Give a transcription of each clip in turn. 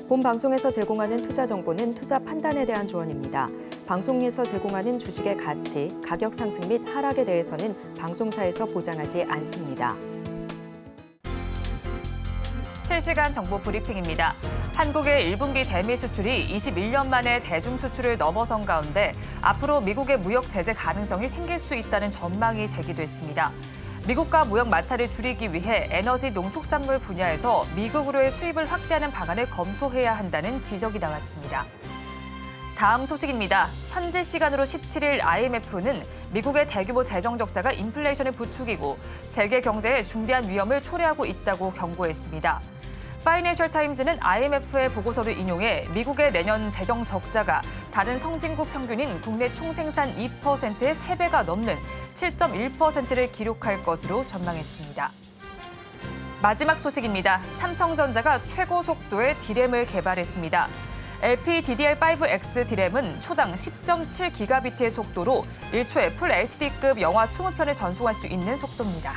본 방송에서 제공하는 투자 정보는 투자 판단에 대한 조언입니다. 방송에서 제공하는 주식의 가치, 가격 상승 및 하락에 대해서는 방송사에서 보장하지 않습니다. 실시간 정보 브리핑입니다. 한국의 1분기 대미 수출이 21년 만에 대중 수출을 넘어선 가운데 앞으로 미국의 무역 제재 가능성이 생길 수 있다는 전망이 제기됐습니다. 미국과 무역 마찰을 줄이기 위해 에너지 농축산물 분야에서 미국으로의 수입을 확대하는 방안을 검토해야 한다는 지적이 나왔습니다. 다음 소식입니다. 현지 시간으로 17일 IMF는 미국의 대규모 재정 적자가 인플레이션을 부추기고 세계 경제에 중대한 위험을 초래하고 있다고 경고했습니다. 파이낸셜 타임즈는 IMF의 보고서를 인용해 미국의 내년 재정 적자가 다른 성진국 평균인 국내 총생산 2%의 3배가 넘는 7.1%를 기록할 것으로 전망했습니다. 마지막 소식입니다. 삼성전자가 최고 속도의 D램을 개발했습니다. LPDDR5X D램은 초당 10.7기가비트의 속도로 1초에 풀 HD급 영화 20편을 전송할 수 있는 속도입니다.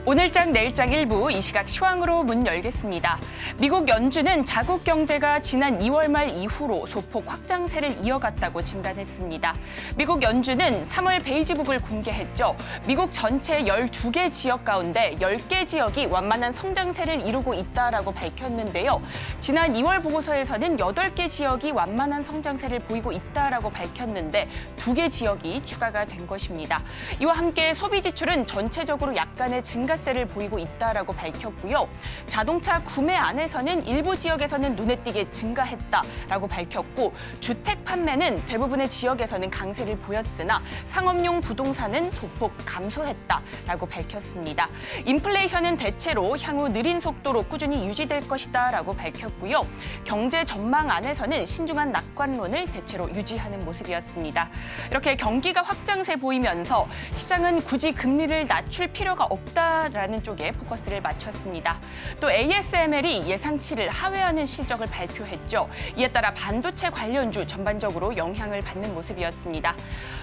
오늘장 내일장 일부 이 시각 시황으로 문 열겠습니다. 미국 연준은 자국 경제가 지난 2월 말 이후로 소폭 확장세를 이어갔다고 진단했습니다. 미국 연준은 3월 베이지북을 공개했죠. 미국 전체 12개 지역 가운데 10개 지역이 완만한 성장세를 이루고 있다라고 밝혔는데요. 지난 2월 보고서에서는 8개 지역이 완만한 성장세를 보이고 있다라고 밝혔는데 2개 지역이 추가가 된 것입니다. 이와 함께 소비 지출은 전체적으로 약간의 증가세를 보이고 있다라고 밝혔고요. 자동차 구매 안에서는 일부 지역에서는 눈에 띄게 증가했다라고 밝혔고 주택 판매는 대부분의 지역에서는 강세를 보였으나 상업용 부동산은 소폭 감소했다라고 밝혔습니다. 인플레이션은 대체로 향후 느린 속도로 꾸준히 유지될 것이다라고 밝혔고요. 경제 전망 안에서는 신중한 낙관론을 대체로 유지하는 모습이었습니다. 이렇게 경기가 확장세 보이면서 시장은 굳이 금리를 낮출 필요가 없다라는 쪽에 포커스를 맞췄습니다. 또 ASML이 예상치를 하회하는 실적을 발표했죠. 이에 따라 반도체 관련주 전반적으로 영향을 받는 모습이었습니다.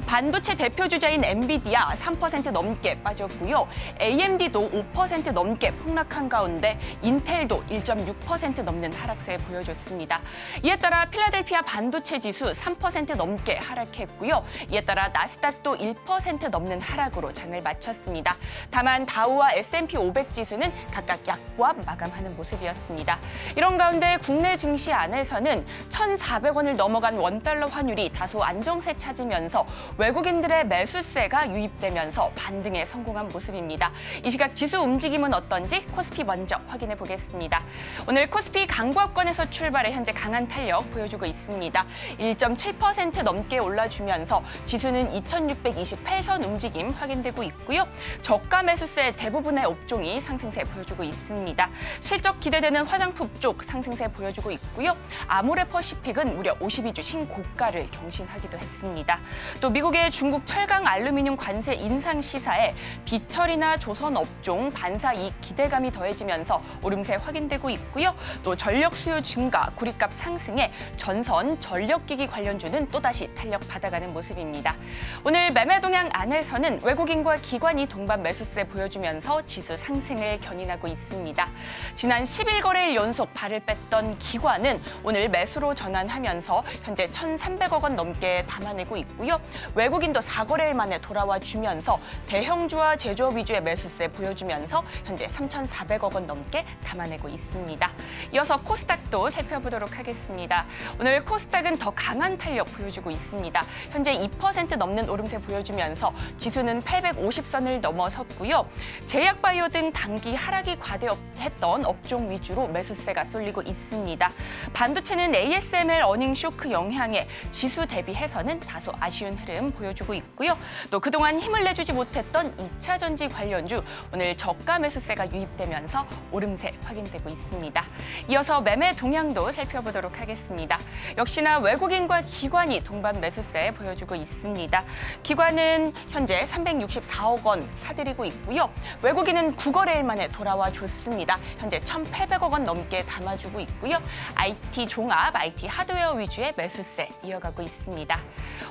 반도체 대표 주자인 엔비디아 3% 넘게 빠졌고요. AMD도 5% 넘게 폭락한 가운데 인텔도 1.6% 넘는 하락세 보여줬습니다. 이에 따라 필라델피아 반도체 지수 3% 넘게 하락했고요. 이에 따라 나스닥도 1% 넘는 하락으로 장을 마쳤습니다. 다만 다우와 S&P 500 지수는 각각 약보합 마감하는 모습이었습니다. 이런 가운데 국내 증시 안에서는 1,400원을 넘어간 원달러 환율이 다소 안정세 찾으면서 외국인들의 매수세가 유입되면서 반등에 성공한 모습입니다. 이 시각 지수 움직임은 어떤지 코스피 먼저 확인해 보겠습니다. 오늘 코스피 강보합권에서 출발해 현재 강한 탄력 보여주고 있습니다. 1.7% 넘게 올라주면서 지수는 2,628선 움직임 확인되고 있고요. 저가 매수세 대부분의 업종이 상승세 보여주고 있습니다. 실적 기대되는 화장품 쪽 상승세 보여주고 있고요. 아모레퍼시픽은 무려 52주 신고가를 경신하기도 했습니다. 또 미국의 중국 철강 알루미늄 관세 인상 시사에 비철이나 조선 업종 반사 이익 기대감이 더해지면서 오름세 확인되고 있고요. 또 전력 수요 증가, 구리값 상승에 전선, 전력기기 관련주는 또다시 탄력 받아가는 모습입니다. 오늘 매매 동향 안에서는 외국인과 기관이 동반 매수세 보여주면서 지수 상승을 견인하고 있습니다. 지난 10일 연속 발을 뺐던 기관은 오늘 매수로 전환하면서 현재 1,300억 원 넘게 담아내고 있고요. 외국인도 4거래일 만에 돌아와 주면서 대형주와 제조업 위주의 매수세 보여주면서 현재 3,400억 원 넘게 담아내고 있습니다. 이어서 코스닥도 살펴보도록 하겠습니다. 오늘 코스닥은 더 강한 탄력 보여주고 있습니다. 현재 2% 넘는 오름세 보여주면서 지수는 850선을 넘어섰고요. 제약바이오 등 단기 하락이 과대했던 업종 위주로 매수세가 쏠리고 있습니다. 반도체는 ASML 어닝 쇼크 영향에 지수 대비해서는 다소 아쉬운 흐름 보여주고 있고요. 또 그동안 힘을 내주지 못했던 2차 전지 관련주 오늘 저가 매수세가 유입되면서 오름세 확인되고 있습니다. 이어서 매매 동향도 살펴보도록 하겠습니다. 역시나 외국인과 기관이 동반 매수세 보여주고 있습니다. 기관은 현재 364억 원 사들이고 있고요. 외국인은 9거래일 만에 돌아와 줬습니다. 현재 1,800억 원 넘게 담아주고 있고요. IT 종합, IT 하드웨어 위주의 매수세 이어가고 있습니다.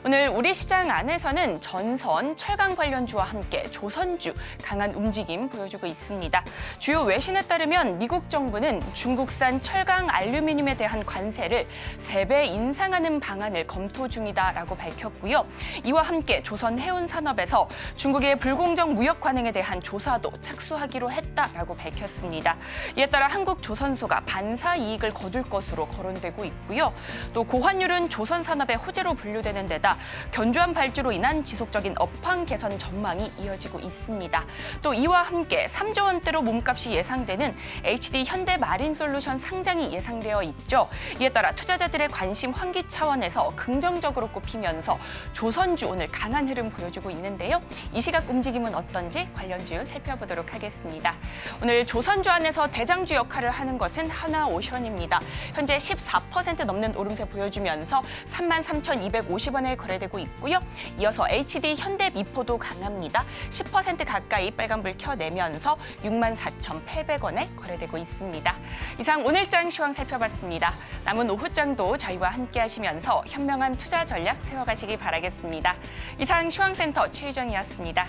오늘 우리 시장 안에서는 전선, 철강 관련주와 함께 조선주 강한 움직임 보여주고 있습니다. 주요 외신에 따르면 미국 정부는 중국산 철강 알루미늄에 대한 관세를 3배 인상하는 방안을 검토 중이다라고 밝혔고요. 이와 함께 조선 해운 산업에서 중국의 불공정 무역 관행에 대한 조사도 착수하기로 했다라고 밝혔습니다. 이에 따라 한국 조선소가 반사 이익을 거둘 것으로 거론되고 있고요. 또 고환율은 조선 산업의 호재로 분류되는 데다 견조한 발주로 인한 지속적인 업황 개선 전망이 이어지고 있습니다. 또 이와 함께 3조 원대로 몸값이 예상되는 HD 현대마린솔루션 상장이 예상되어 있죠. 이에 따라 투자자들의 관심 환기 차원에서 긍정적으로 꼽히면서 조선주 오늘 강한 흐름 보여주고 있는데요. 이 시각 움직임은 어떤지 관련주 살펴보도록 하겠습니다. 오늘 조선주 안에서 대장주 역할을 하는 것은 하나오션입니다. 현재 14% 넘는 오름세 보여주면서 33,250원에 거래되고 있고요. 이어서 HD 현대미포도 강합니다. 10% 가까이 빨간불 켜내면서 64,800원에 거래되고 있습니다. 이상 오늘장 시황 살펴봤습니다. 남은 오후장도 저희와 함께 하시면서 현명한 투자 전략 세워가시기 바라겠습니다. 이상 시황센터 최유정이었습니다.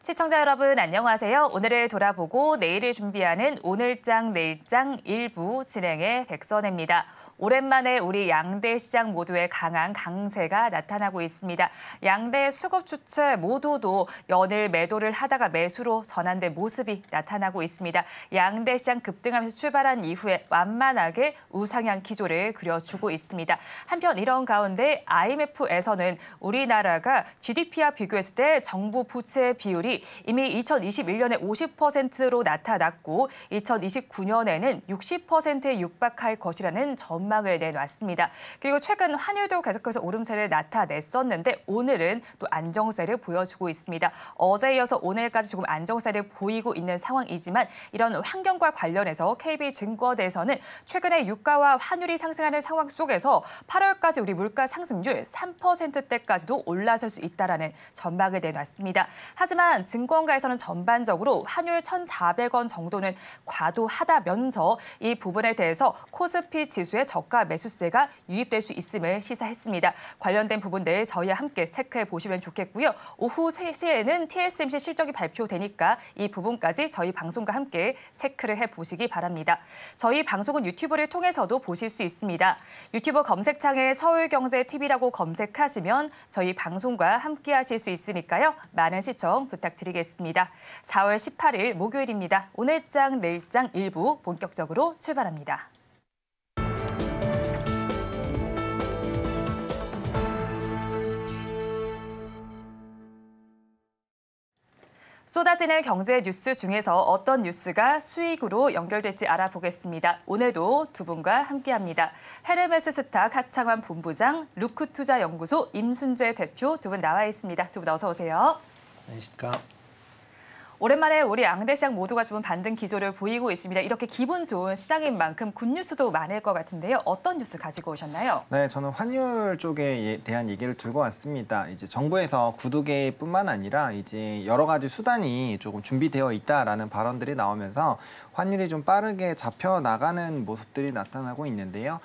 시청자 여러분 안녕하세요. 오늘을 돌아보고 내일을 준비하는 오늘장 내일장 일부 진행의 백선혜입니다. 오랜만에 우리 양대 시장 모두에 강한 강세가 나타나고 있습니다. 양대 수급 주체 모두도 연일 매도를 하다가 매수로 전환된 모습이 나타나고 있습니다. 양대 시장 급등하면서 출발한 이후에 완만하게 우상향 기조를 그려주고 있습니다. 한편 이런 가운데 IMF에서는 우리나라가 GDP와 비교했을 때 정부 부채 비율이 이미 2021년에 50%로 나타났고 2029년에는 60%에 육박할 것이라는 전망을 내놨습니다. 그리고 최근 환율도 계속해서 오름세를 나타냈었는데 오늘은 또 안정세를 보여주고 있습니다. 어제에 이어서 오늘까지 조금 안정세를 보이고 있는 상황이지만 이런 환경과 관련해서 KB증권에서는 최근에 유가와 환율이 상승하는 상황 속에서 8월까지 우리 물가 상승률 3%대까지도 올라설 수 있다라는 전망을 내놨습니다. 하지만 증권가에서는 전반적으로 환율 1,400원 정도는 과도하다면서 이 부분에 대해서 코스피 지수의 저가 매수세가 유입될 수 있음을 시사했습니다. 관련된 부분들 저희와 함께 체크해 보시면 좋겠고요. 오후 3시에는 TSMC 실적이 발표되니까 이 부분까지 저희 방송과 함께 체크를 해보시기 바랍니다. 저희 방송은 유튜브를 통해서도 보실 수 있습니다. 유튜브 검색창에 서울경제TV라고 검색하시면 저희 방송과 함께 하실 수 있으니까요. 많은 시청 부탁드리겠습니다. 4월 18일 목요일입니다. 오늘장 내일장 일부 본격적으로 출발합니다. 쏟아지는 경제 뉴스 중에서 어떤 뉴스가 수익으로 연결될지 알아보겠습니다. 오늘도 두 분과 함께합니다. 헤르메스 스탁 하창환 본부장, 루크투자연구소 임순재 대표 두 분 나와 있습니다. 두 분 어서 오세요. 안녕하십니까. 오랜만에 우리 양대시장 모두가 좋은 반등 기조를 보이고 있습니다. 이렇게 기분 좋은 시장인 만큼 굿뉴스도 많을 것 같은데요. 어떤 뉴스 가지고 오셨나요? 네, 저는 환율 쪽에 대한 얘기를 들고 왔습니다. 이제 정부에서 구두개뿐만 아니라 이제 여러 가지 수단이 조금 준비되어 있다라는 발언들이 나오면서 환율이 좀 빠르게 잡혀 나가는 모습들이 나타나고 있는데요.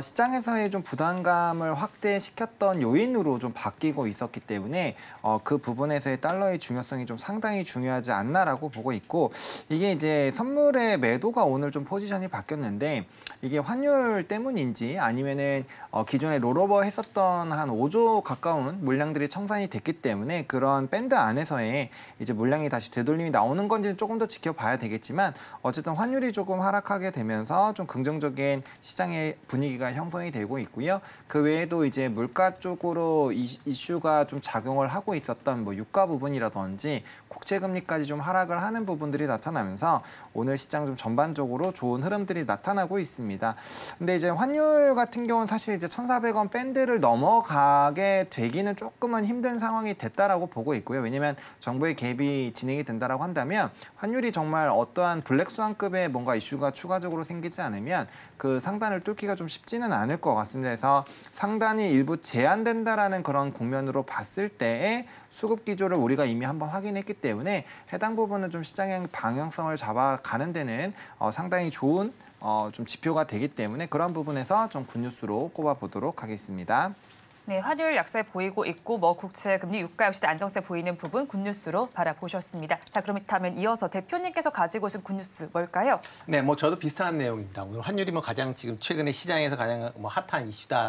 시장에서의 좀 부담감을 확대시켰던 요인으로 좀 바뀌고 있었기 때문에 그 부분에서의 달러의 중요성이 좀 상당히 중요하지 않나라고 보고 있고, 이게 이제 선물의 매도가 오늘 좀 포지션이 바뀌었는데 이게 환율 때문인지 아니면은 기존에 롤오버 했었던 한 5조 가까운 물량들이 청산이 됐기 때문에 그런 밴드 안에서의 이제 물량이 다시 되돌림이 나오는 건지는 조금 더 지켜봐야 되겠지만, 어쨌든 환율이 조금 하락하게 되면서 좀 긍정적인 시장의 분위기가 형성이 되고 있고요. 그 외에도 이제 물가 쪽으로 이슈가 좀 작용을 하고 있었던 뭐 유가 부분이라든지 국채금리까지 좀 하락을 하는 부분들이 나타나면서 오늘 시장 좀 전반적으로 좋은 흐름들이 나타나고 있습니다. 근데 이제 환율 같은 경우는 사실 이제 1,400원 밴드를 넘어가게 되기는 조금은 힘든 상황이 됐다라고 보고 있고요. 왜냐하면 정부의 개입이 진행이 된다라고 한다면 환율이 정말 어떠한 블랙스완급의 뭔가 이슈가 추가적으로 생기지 않으면 그 상단을 뚫기가 좀 쉽지는 않을 것 같습니다. 그래서 상단이 일부 제한된다라는 그런 국면으로 봤을 때의 수급 기조를 우리가 이미 한번 확인했기 때문에 해당 부분은 좀 시장의 방향성을 잡아가는 데는 상당히 좋은 좀 지표가 되기 때문에 그런 부분에서 좀 굿뉴스로 꼽아보도록 하겠습니다. 네, 환율 약세 보이고 있고 국채 금리 유가 역시 안정세 보이는 부분 굿뉴스로 바라보셨습니다. 자, 그렇다면 이어서 대표님께서 가지고 오신 굿뉴스 뭘까요? 네, 저도 비슷한 내용입니다. 오늘 환율이 가장 지금 최근에 시장에서 가장 핫한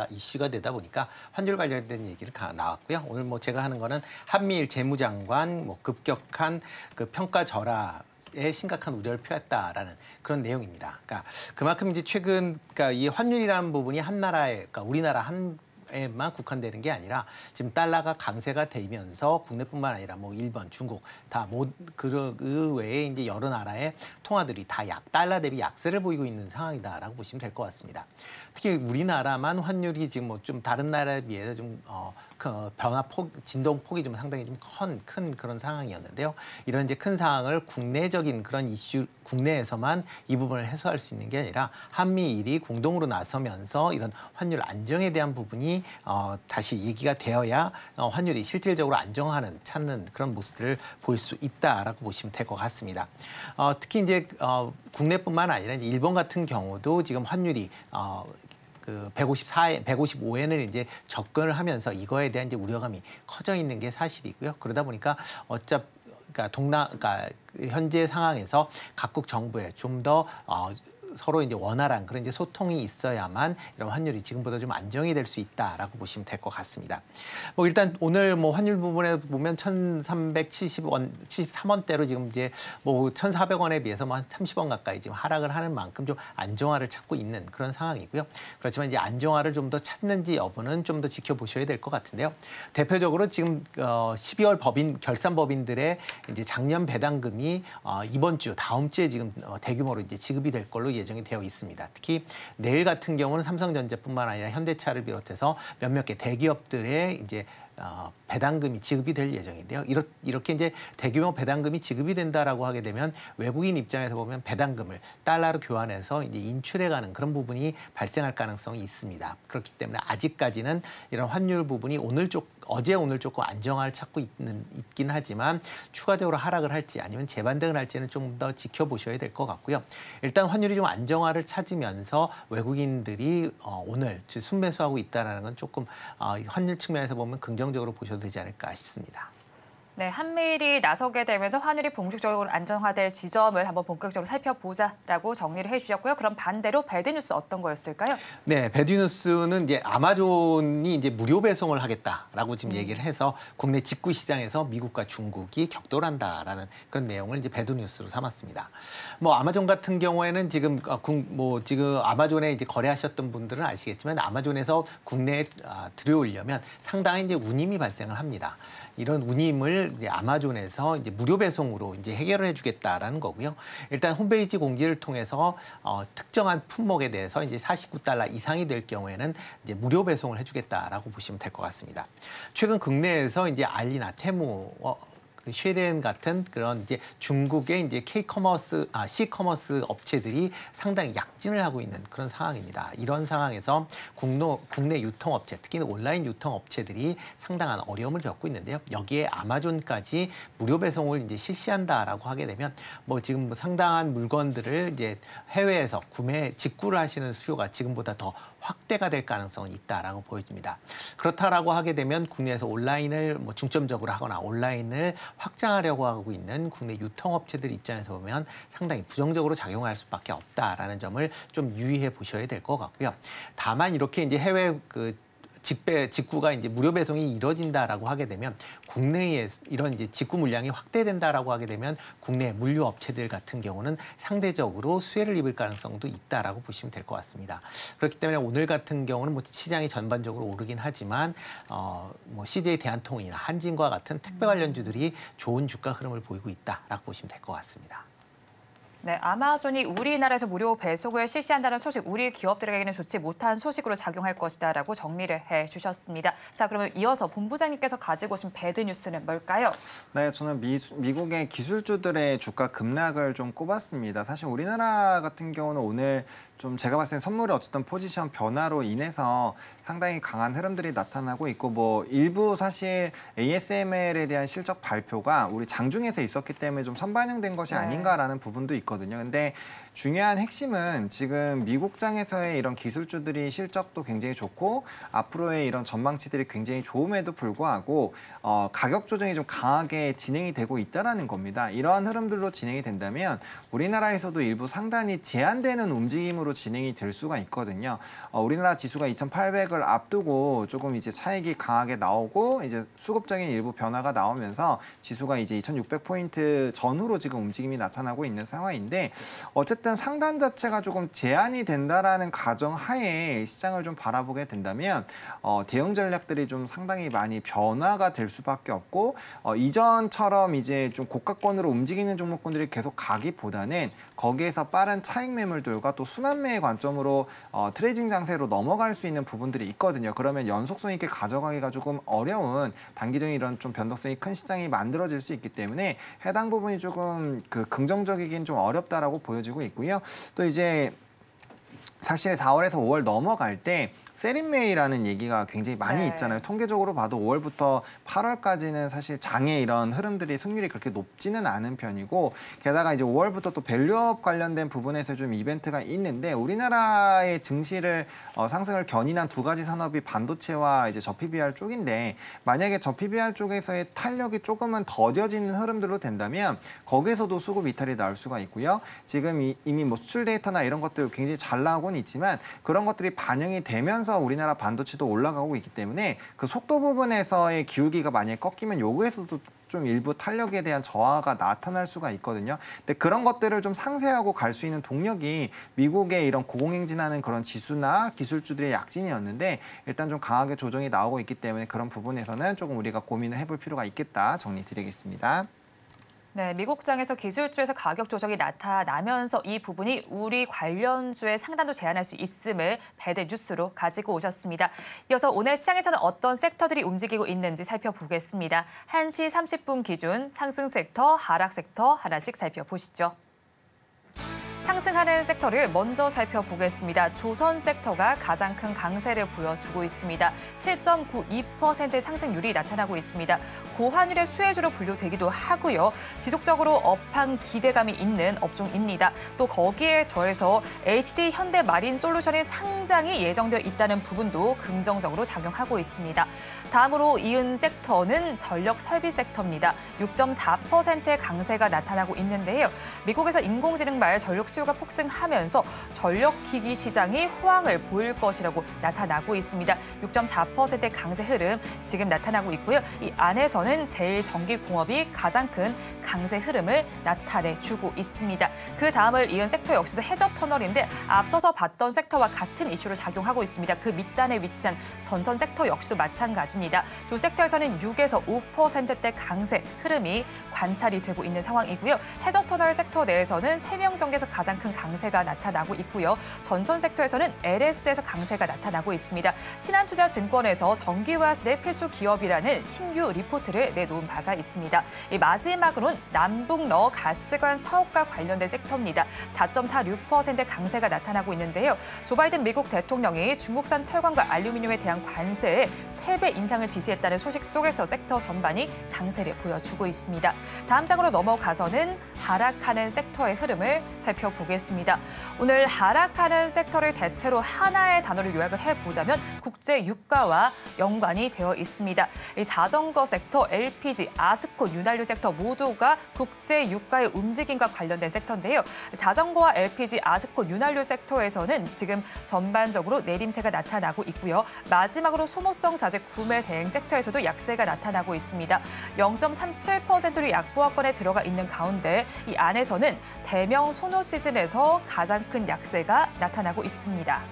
이슈가 되다 보니까 환율 관련된 얘기를 나왔고요. 오늘 제가 하는 거는 한미일 재무장관 급격한 그 평가 절하에 심각한 우려를 표했다라는 그런 내용입니다. 그러니까 그만큼 이제 그러니까 이 환율이라는 부분이 한 나라의, 그러니까 우리나라 에만 국한되는 게 아니라 지금 달러가 강세가 되면서 국내뿐만 아니라 일본, 중국 다 그 외에 이제 여러 나라의 통화들이 다 달러 대비 약세를 보이고 있는 상황이다라고 보시면 될 것 같습니다. 특히 우리나라만 환율이 지금 좀 다른 나라에 비해서 좀 그 진동 폭이 좀 상당히 좀 큰 그런 상황이었는데요. 이런 이제 큰 상황을 국내적인 그런 이슈, 국내에서만 이 부분을 해소할 수 있는 게 아니라 한미일이 공동으로 나서면서 이런 환율 안정에 대한 부분이 다시 얘기가 되어야 환율이 실질적으로 찾는 그런 모습을 보일 수 있다라고 보시면 될 것 같습니다. 특히 이제 국내뿐만 아니라 이제 일본 같은 경우도 지금 환율이 그 155엔을 이제 접근을 하면서 이거에 대한 이제 우려감이 커져 있는 게 사실이고요. 그러다 보니까 그러니까 현재 상황에서 각국 정부에 좀 더 서로 이제 원활한 그런 이제 소통이 있어야만 이런 환율이 지금보다 좀 안정이 될 수 있다라고 보시면 될 것 같습니다. 일단 오늘 환율 부분에 보면 1,370원, 73원대로 지금 이제 1,400원에 비해서 한 30원 가까이 지금 하락을 하는 만큼 좀 안정화를 찾고 있는 그런 상황이고요. 그렇지만 이제 안정화를 좀 더 찾는지 여부는 좀 더 지켜보셔야 될 것 같은데요. 대표적으로 지금 12월 결산 법인들의 이제 작년 배당금이 이번 주 다음 주에 지금 대규모로 이제 지급이 될 걸로 예정이 되어 있습니다. 특히 내일 같은 경우는 삼성전자뿐만 아니라 현대차를 비롯해서 몇몇 개 대기업들의 이제 배당금이 지급이 될 예정인데요. 이렇게 이제 대규모 배당금이 지급이 된다라고 하게 되면 외국인 입장에서 보면 배당금을 달러로 교환해서 이제 인출해가는 그런 부분이 발생할 가능성이 있습니다. 그렇기 때문에 아직까지는 이런 환율 부분이 어제 오늘 조금 안정화를 찾고 있긴 하지만 추가적으로 하락을 할지 아니면 재반등을 할지는 좀 더 지켜보셔야 될 것 같고요. 일단 환율이 좀 안정화를 찾으면서 외국인들이 오늘 순매수하고 있다는 건 조금 환율 측면에서 보면 긍정적으로 보셔도 되지 않을까 싶습니다. 네, 한미일이 나서게 되면서 환율이 본격적으로 안정화될 지점을 한번 본격적으로 살펴보자라고 정리를 해주셨고요. 그럼 반대로 배드뉴스 어떤 거였을까요? 네, 배드뉴스는 이제 아마존이 이제 무료 배송을 하겠다라고 지금 얘기를 해서 국내 직구 시장에서 미국과 중국이 격돌한다라는 그런 내용을 이제 배드뉴스로 삼았습니다. 아마존 같은 경우에는 지금 지금 아마존에 이제 거래하셨던 분들은 아시겠지만 아마존에서 국내에 들여오려면 상당히 이제 운임이 발생을 합니다. 이런 운임을 이제 아마존에서 이제 무료 배송으로 이제 해결을 해주겠다라는 거고요. 일단 홈페이지 공지를 통해서 특정한 품목에 대해서 이제 49달러 이상이 될 경우에는 이제 무료 배송을 해주겠다라고 보시면 될 것 같습니다. 최근 국내에서 이제 알리나 테무 그 쉐렌 같은 그런 이제 중국의 이제 C커머스 업체들이 상당히 약진을 하고 있는 그런 상황입니다. 이런 상황에서 국내 유통업체, 특히 온라인 유통업체들이 상당한 어려움을 겪고 있는데요. 여기에 아마존까지 무료 배송을 이제 실시한다라고 하게 되면 뭐 지금 상당한 물건들을 이제 해외에서 직구를 하시는 수요가 지금보다 더 확대가 될 가능성은 있다라고 보여집니다. 그렇다라고 하게 되면 국내에서 온라인을 뭐 중점적으로 하거나 온라인을 확장하려고 하고 있는 국내 유통업체들 입장에서 보면 상당히 부정적으로 작용할 수밖에 없다라는 점을 좀 유의해 보셔야 될 것 같고요. 다만 이렇게 이제 해외 직구가 이제 무료 배송이 이뤄진다라고 하게 되면 국내에 이런 이제 직구 물량이 확대된다라고 하게 되면 국내 물류 업체들 같은 경우는 상대적으로 수혜를 입을 가능성도 있다라고 보시면 될 것 같습니다. 그렇기 때문에 오늘 같은 경우는 뭐 시장이 전반적으로 오르긴 하지만 뭐 CJ 대한통운이나 한진과 같은 택배 관련주들이 좋은 주가 흐름을 보이고 있다라고 보시면 될 것 같습니다. 네, 아마존이 우리나라에서 무료 배송을 실시한다는 소식, 우리 기업들에게는 좋지 못한 소식으로 작용할 것이다라고 정리를 해주셨습니다. 자, 그러면 이어서 본부장님께서 가지고 오신 배드 뉴스는 뭘까요? 네, 저는 미국의 기술주들의 주가 급락을 좀 꼽았습니다. 사실 우리나라 같은 경우는 오늘 좀 제가 봤을 때 선물의 어쨌든 포지션 변화로 인해서 상당히 강한 흐름들이 나타나고 있고 뭐 일부 사실 ASML에 대한 실적 발표가 우리 장중에서 있었기 때문에 좀 선반영된 것이 아닌가라는 부분도 있거든요. 근데 중요한 핵심은 지금 미국장에서의 이런 기술주들이 실적도 굉장히 좋고 앞으로의 이런 전망치들이 굉장히 좋음에도 불구하고 가격 조정이 좀 강하게 진행이 되고 있다는 겁니다. 이러한 흐름들로 진행이 된다면 우리나라에서도 일부 상단이 제한되는 움직임으로 진행이 될 수가 있거든요. 우리나라 지수가 2,800을 앞두고 조금 이제 차익이 강하게 나오고 이제 수급적인 일부 변화가 나오면서 지수가 이제 2,600포인트 전후로 지금 움직임이 나타나고 있는 상황인데 어쨌든 상단 자체가 조금 제한이 된다라는 가정하에 시장을 좀 바라보게 된다면 대응 전략들이 좀 상당히 많이 변화가 될 수밖에 없고 이전처럼 이제 좀 고가권으로 움직이는 종목군들이 계속 가기보다는 거기에서 빠른 차익 매물들과 또 순환매의 관점으로 트레이딩 장세로 넘어갈 수 있는 부분들이 있거든요. 그러면 연속성 있게 가져가기가 조금 어려운 단기적인 이런 좀 변동성이 큰 시장이 만들어질 수 있기 때문에 해당 부분이 조금 긍정적이긴 좀 어렵다라고 보여지고 있고요. 또 이제 사실 4월에서 5월 넘어갈 때 세린메이라는 얘기가 굉장히 많이 있잖아요. 통계적으로 봐도 5월부터 8월까지는 사실 장의 이런 흐름들이 승률이 그렇게 높지는 않은 편이고 게다가 이제 5월부터 또 밸류업 관련된 부분에서 좀 이벤트가 있는데 우리나라의 증시를 상승을 견인한 두 가지 산업이 반도체와 이제 저PBR 쪽인데 만약에 저PBR 쪽에서의 탄력이 조금은 더뎌지는 흐름들로 된다면 거기에서도 수급 이탈이 나올 수가 있고요. 지금 이미 뭐 수출 데이터나 이런 것들 굉장히 잘 나오고는 있지만 그런 것들이 반영이 되면서 우리나라 반도체도 올라가고 있기 때문에 그 속도 부분에서의 기울기가 만약에 꺾이면 요구에서도 좀 일부 탄력에 대한 저하가 나타날 수가 있거든요. 근데 그런 것들을 좀 상쇄하고 갈 수 있는 동력이 미국의 이런 고공행진하는 그런 지수나 기술주들의 약진이었는데 일단 좀 강하게 조정이 나오고 있기 때문에 그런 부분에서는 조금 우리가 고민을 해볼 필요가 있겠다 정리드리겠습니다. 네, 미국장에서 기술주에서 가격 조정이 나타나면서 이 부분이 우리 관련주의 상단도 제한할 수 있음을 배드 뉴스로 가지고 오셨습니다. 이어서 오늘 시장에서는 어떤 섹터들이 움직이고 있는지 살펴보겠습니다. 1시 30분 기준 상승 섹터, 하락 섹터 하나씩 살펴보시죠. 상승하는 섹터를 먼저 살펴보겠습니다. 조선 섹터가 가장 큰 강세를 보여주고 있습니다. 7.92%의 상승률이 나타나고 있습니다. 고환율의 수혜주로 분류되기도 하고요. 지속적으로 업황 기대감이 있는 업종입니다. 또 거기에 더해서 HD 현대마린솔루션의 상장이 예정되어 있다는 부분도 긍정적으로 작용하고 있습니다. 다음으로 이은 섹터는 전력 설비 섹터입니다. 6.4%의 강세가 나타나고 있는데요. 미국에서 인공지능발 전력 수요가 폭증하면서 전력기기 시장이 호황을 보일 것이라고 나타나고 있습니다. 6.4%의 강세 흐름 지금 나타나고 있고요. 이 안에서는 제일전기공업이 가장 큰 강세 흐름을 나타내주고 있습니다. 그 다음을 이은 섹터 역시도 해저터널인데 앞서서 봤던 섹터와 같은 이슈로 작용하고 있습니다. 그 밑단에 위치한 전선 섹터 역시도 마찬가지입니다. 두 섹터에서는 6에서 5%대 강세 흐름이 관찰이 되고 있는 상황이고요. 해저터널 섹터 내에서는 세명전기에서 가장 가장 큰 강세가 나타나고 있고요. 전선 섹터에서는 LS에서 강세가 나타나고 있습니다. 신한투자증권에서 전기화 시대 필수 기업이라는 신규 리포트를 내놓은 바가 있습니다. 마지막으로는 남북러 가스관 사업과 관련된 섹터입니다. 4.46%의 강세가 나타나고 있는데요. 조 바이든 미국 대통령이 중국산 철강과 알루미늄에 대한 관세에 3배 인상을 지시했다는 소식 속에서 섹터 전반이 강세를 보여주고 있습니다. 다음 장으로 넘어가서는 하락하는 섹터의 흐름을 살펴보겠습니다. 오늘 하락하는 섹터를 대체로 하나의 단어로 요약을 해보자면 국제 유가와 연관이 되어 있습니다. 이 자전거 섹터, LPG, 아스콘, 윤활유 섹터 모두가 국제 유가의 움직임과 관련된 섹터인데요. 자전거와 LPG, 아스콘, 윤활유 섹터에서는 지금 전반적으로 내림세가 나타나고 있고요. 마지막으로 소모성 자재 구매 대행 섹터에서도 약세가 나타나고 있습니다. 0.37%로 약보합권에 들어가 있는 가운데 이 안에서는 대명 소노 시즌에서 가장 큰 약세가 나타나고 있습니다.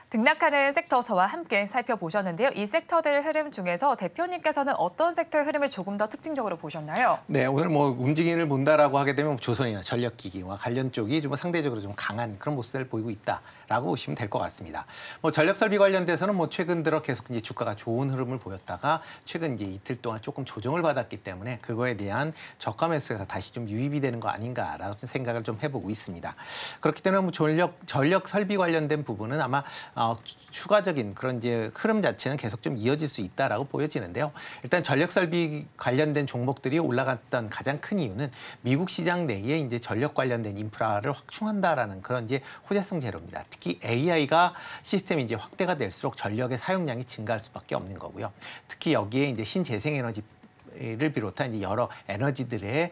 등락하는 섹터 저와 함께 살펴보셨는데요. 이 섹터들 흐름 중에서 대표님께서는 어떤 섹터의 흐름을 조금 더 특징적으로 보셨나요? 네, 오늘 뭐 움직임을 본다라고 하게 되면 조선이나 전력기기와 관련 쪽이 좀 상대적으로 좀 강한 그런 모습을 보이고 있다라고 보시면 될 것 같습니다. 뭐 전력 설비 관련돼서는 뭐 최근 들어 계속 이제 주가가 좋은 흐름을 보였다가 최근 이제 이틀 동안 조금 조정을 받았기 때문에 그거에 대한 저가 매수가 다시 좀 유입이 되는 거 아닌가라고 생각을 좀 해보고 있습니다. 그렇기 때문에 뭐 전력 설비 관련된 부분은 아마 추가적인 그런 이제 흐름 자체는 계속 좀 이어질 수 있다라고 보여지는데요. 일단 전력 설비 관련된 종목들이 올라갔던 가장 큰 이유는 미국 시장 내에 이제 전력 관련된 인프라를 확충한다라는 그런 이제 호재성 재료입니다. 특히 AI가 시스템이 이제 확대가 될수록 전력의 사용량이 증가할 수밖에 없는 거고요. 특히 여기에 이제 신재생에너지 를 비롯한 이제 여러 에너지들의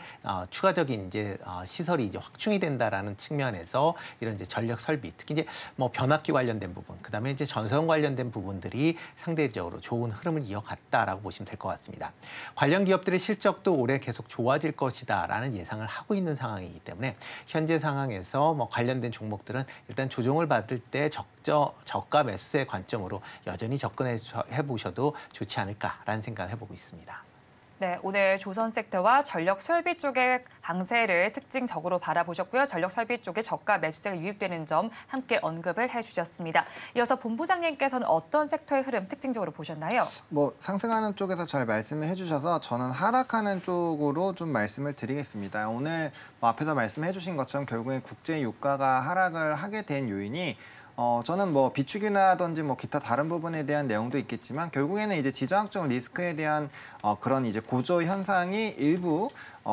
추가적인 이제 시설이 이제 확충이 된다라는 측면에서 이런 이제 전력 설비, 특히 이제 뭐 변압기 관련된 부분, 그다음에 이제 전선 관련된 부분들이 상대적으로 좋은 흐름을 이어갔다라고 보시면 될 것 같습니다. 관련 기업들의 실적도 올해 계속 좋아질 것이다라는 예상을 하고 있는 상황이기 때문에 현재 상황에서 뭐 관련된 종목들은 일단 조정을 받을 때 저가 매수의 관점으로 여전히 접근해 보셔도 좋지 않을까라는 생각을 해보고 있습니다. 네, 오늘 조선 섹터와 전력 설비 쪽의 강세를 특징적으로 바라보셨고요. 전력 설비 쪽에 저가 매수세가 유입되는 점 함께 언급을 해주셨습니다. 이어서 본부장님께서는 어떤 섹터의 흐름 특징적으로 보셨나요? 뭐 상승하는 쪽에서 잘 말씀을 해주셔서 저는 하락하는 쪽으로 좀 말씀을 드리겠습니다. 오늘 뭐 앞에서 말씀해 주신 것처럼 결국엔 국제 유가가 하락을 하게 된 요인이 저는 뭐 비축이나든지 뭐 기타 다른 부분에 대한 내용도 있겠지만 결국에는 이제 지정학적 리스크에 대한 그런 이제 고조 현상이 일부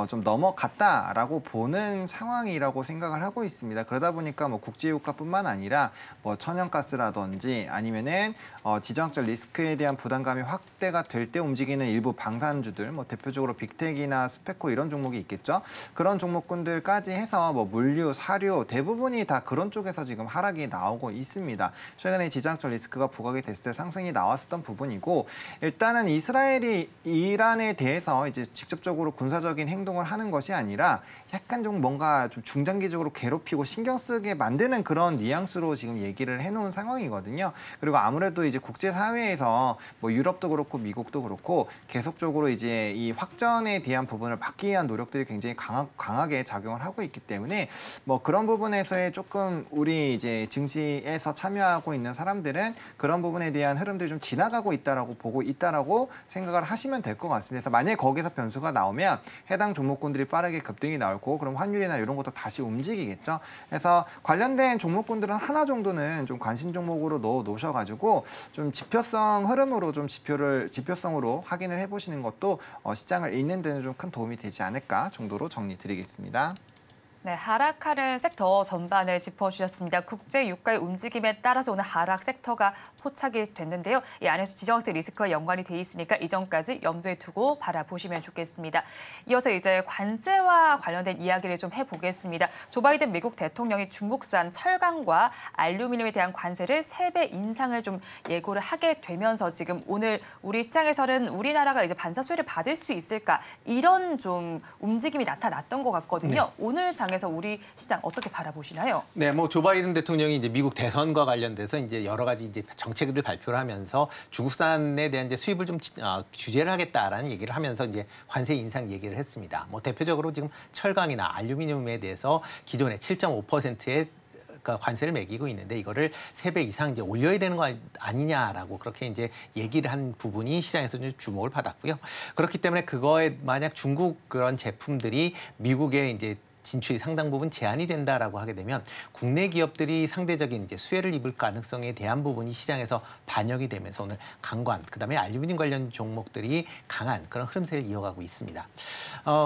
좀 넘어갔다라고 보는 상황이라고 생각을 하고 있습니다. 그러다 보니까 뭐 국제유가뿐만 아니라 뭐 천연가스라든지 아니면은 지정학적 리스크에 대한 부담감이 확대가 될 때 움직이는 일부 방산주들, 뭐 대표적으로 빅텍이나 스페코 이런 종목이 있겠죠. 그런 종목군들까지 해서 뭐 물류, 사료 대부분이 다 그런 쪽에서 지금 하락이 나오고 있습니다. 최근에 지정학적 리스크가 부각이 됐을 때 상승이 나왔었던 부분이고 일단은 이스라엘이 이란에 대해서 이제 직접적으로 군사적인 행동을 하는 것이 아니라 약간 좀 뭔가 좀 중장기적으로 괴롭히고 신경 쓰게 만드는 그런 뉘앙스로 지금 얘기를 해놓은 상황이거든요. 그리고 아무래도 이제 국제사회에서 뭐 유럽도 그렇고 미국도 그렇고 계속적으로 이제 이 확전에 대한 부분을 막기 위한 노력들이 굉장히 강하게 작용을 하고 있기 때문에 뭐 그런 부분에서의 조금 우리 이제 증시에서 참여하고 있는 사람들은 그런 부분에 대한 흐름들이 좀 지나가고 있다라고 보고 있다라고 생각을 하시면 될 것 같습니다. 그래서 만약에 거기서 변수가 나오면 해당 종목군들이 빠르게 급등이 나올 거고 그럼 환율이나 이런 것도 다시 움직이겠죠. 그래서 관련된 종목군들은 하나 정도는 좀 관심 종목으로 넣어 놓으셔가지고 좀 지표성 흐름으로 좀 지표성으로 확인을 해보시는 것도 시장을 읽는 데는 좀 큰 도움이 되지 않을까 정도로 정리드리겠습니다. 네, 하락하는 섹터 전반을 짚어주셨습니다. 국제 유가의 움직임에 따라서 오늘 하락 섹터가 포착이 됐는데요. 이 안에서 지정학적 리스크와 연관이 돼 있으니까 이 점까지 염두에 두고 바라보시면 좋겠습니다. 이어서 이제 관세와 관련된 이야기를 좀 해보겠습니다. 조 바이든 미국 대통령이 중국산 철강과 알루미늄에 대한 관세를 3배 인상을 좀 예고를 하게 되면서 지금 오늘 우리 시장에서는 우리나라가 이제 반사수혜를 받을 수 있을까 이런 좀 움직임이 나타났던 것 같거든요. 네. 오늘 장에 입장에서 우리 시장 어떻게 바라보시나요? 네, 뭐 조 바이든 대통령이 이제 미국 대선과 관련돼서 이제 여러 가지 이제 정책을 발표를 하면서 중국산에 대한 이제 수입을 좀 규제를 하겠다라는 얘기를 하면서 이제 관세 인상 얘기를 했습니다. 뭐 대표적으로 지금 철강이나 알루미늄에 대해서 기존에 7.5%의 관세를 매기고 있는데 이거를 3배 이상 이제 올려야 되는 거 아니냐라고 그렇게 이제 얘기를 한 부분이 시장에서 좀 주목을 받았고요. 그렇기 때문에 그거에 만약 중국 그런 제품들이 미국에 이제 진출이 상당 부분 제한이 된다라고 하게 되면 국내 기업들이 상대적인 이제 수혜를 입을 가능성에 대한 부분이 시장에서 반영이 되면서 오늘 강관, 그다음에 알루미늄 관련 종목들이 강한 그런 흐름세를 이어가고 있습니다.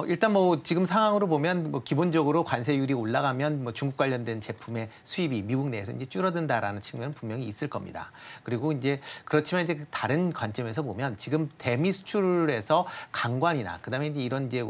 일단 뭐 지금 상황으로 보면 뭐 기본적으로 관세율이 올라가면 뭐 중국 관련된 제품의 수입이 미국 내에서 이제 줄어든다라는 측면은 분명히 있을 겁니다. 그리고 이제 그렇지만 이제 다른 관점에서 보면 지금 대미 수출에서 강관이나 그다음에 이제 이런 이제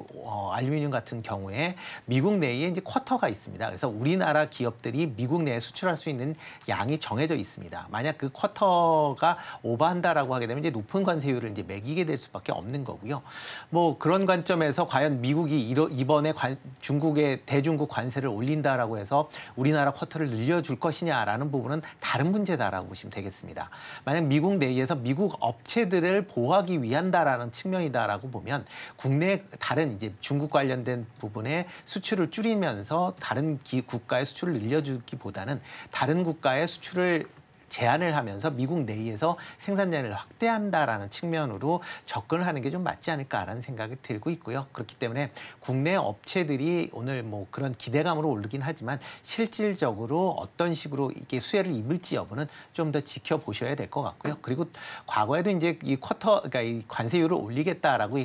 알루미늄 같은 경우에 미국 내에 이제 쿼터가 있습니다. 그래서 우리나라 기업들이 미국 내에 수출할 수 있는 양이 정해져 있습니다. 만약 그 쿼터가 오버한다라고 하게 되면 이제 높은 관세율을 이제 매기게 될 수밖에 없는 거고요. 뭐 그런 관점에서 과연 미국이 이번에 중국의 대중국 관세를 올린다라고 해서 우리나라 쿼터를 늘려줄 것이냐라는 부분은 다른 문제다라고 보시면 되겠습니다. 만약 미국 내에서 미국 업체들을 보호하기 위한다라는 측면이다라고 보면 국내 다른 이제 중국 관련된 부분에 수출을 줄이면서 다른 국가의 수출을 늘려주기보다는 다른 국가의 수출을 제한을 하면서 미국 내에서 생산량을 확대한다라는 측면으로 접근을 하는 게 좀 맞지 않을까라는 생각이 들고 있고요. 그렇기 때문에 국내 업체들이 오늘 뭐 그런 기대감으로 오르긴 하지만 실질적으로 어떤 식으로 이게 수혜를 입을지 여부는 좀 더 지켜보셔야 될 것 같고요. 그리고 과거에도 이제 이 그러니까 이 관세율을 올리겠다라고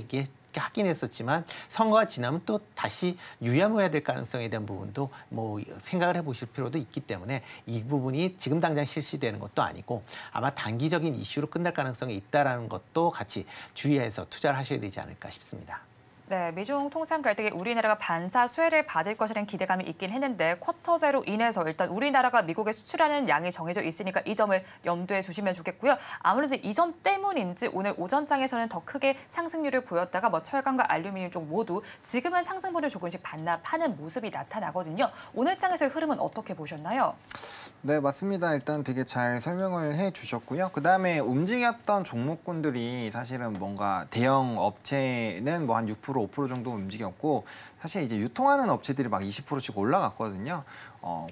하긴 했었지만 선거가 지나면 또 다시 유야무야 될 가능성에 대한 부분도 뭐 생각을 해보실 필요도 있기 때문에 이 부분이 지금 당장 실시되는 것도 아니고 아마 단기적인 이슈로 끝날 가능성이 있다라는 것도 같이 주의해서 투자를 하셔야 되지 않을까 싶습니다. 네, 미중 통상 갈등에 우리나라가 반사 수혜를 받을 것이라는 기대감이 있긴 했는데 쿼터제로 인해서 일단 우리나라가 미국에 수출하는 양이 정해져 있으니까 이 점을 염두에 두시면 좋겠고요. 아무래도 이 점 때문인지 오늘 오전장에서는 더 크게 상승률을 보였다가 뭐 철강과 알루미늄 쪽 모두 지금은 상승분을 조금씩 반납하는 모습이 나타나거든요. 오늘 장에서의 흐름은 어떻게 보셨나요? 네, 맞습니다. 일단 되게 잘 설명을 해주셨고요. 그다음에 움직였던 종목군들이 사실은 뭔가 대형 업체는 뭐 한 6%, 5% 정도 움직였고 사실 이제 유통하는 업체들이 막 20%씩 올라갔거든요.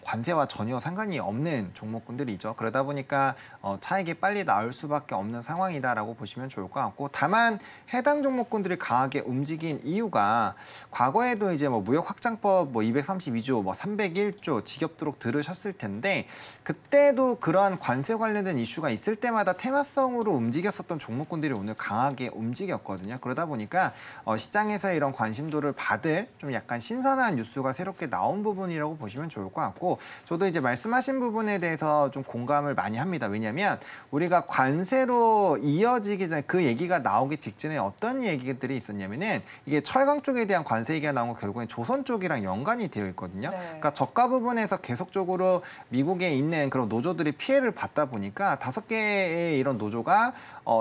관세와 전혀 상관이 없는 종목군들이죠. 그러다 보니까 차익이 빨리 나올 수밖에 없는 상황이다라고 보시면 좋을 것 같고, 다만 해당 종목군들이 강하게 움직인 이유가 과거에도 이제 뭐 무역 확장법 뭐 232조, 뭐 301조 지겹도록 들으셨을 텐데 그때도 그러한 관세 관련된 이슈가 있을 때마다 테마성으로 움직였었던 종목군들이 오늘 강하게 움직였거든요. 그러다 보니까 시장에서 이런 관심도를 받을 좀 약간 신선한 뉴스가 새롭게 나온 부분이라고 보시면 좋을 것 같고, 저도 이제 말씀하신 부분에 대해서 좀 공감을 많이 합니다. 왜냐하면 우리가 관세로 이어지기 전에 그 얘기가 나오기 직전에 어떤 얘기들이 있었냐면은 이게 철강 쪽에 대한 관세 얘기가 나온 거 결국엔 조선 쪽이랑 연관이 되어 있거든요. 네. 그러니까 저가 부분에서 계속적으로 미국에 있는 그런 노조들이 피해를 받다 보니까 5개의 이런 노조가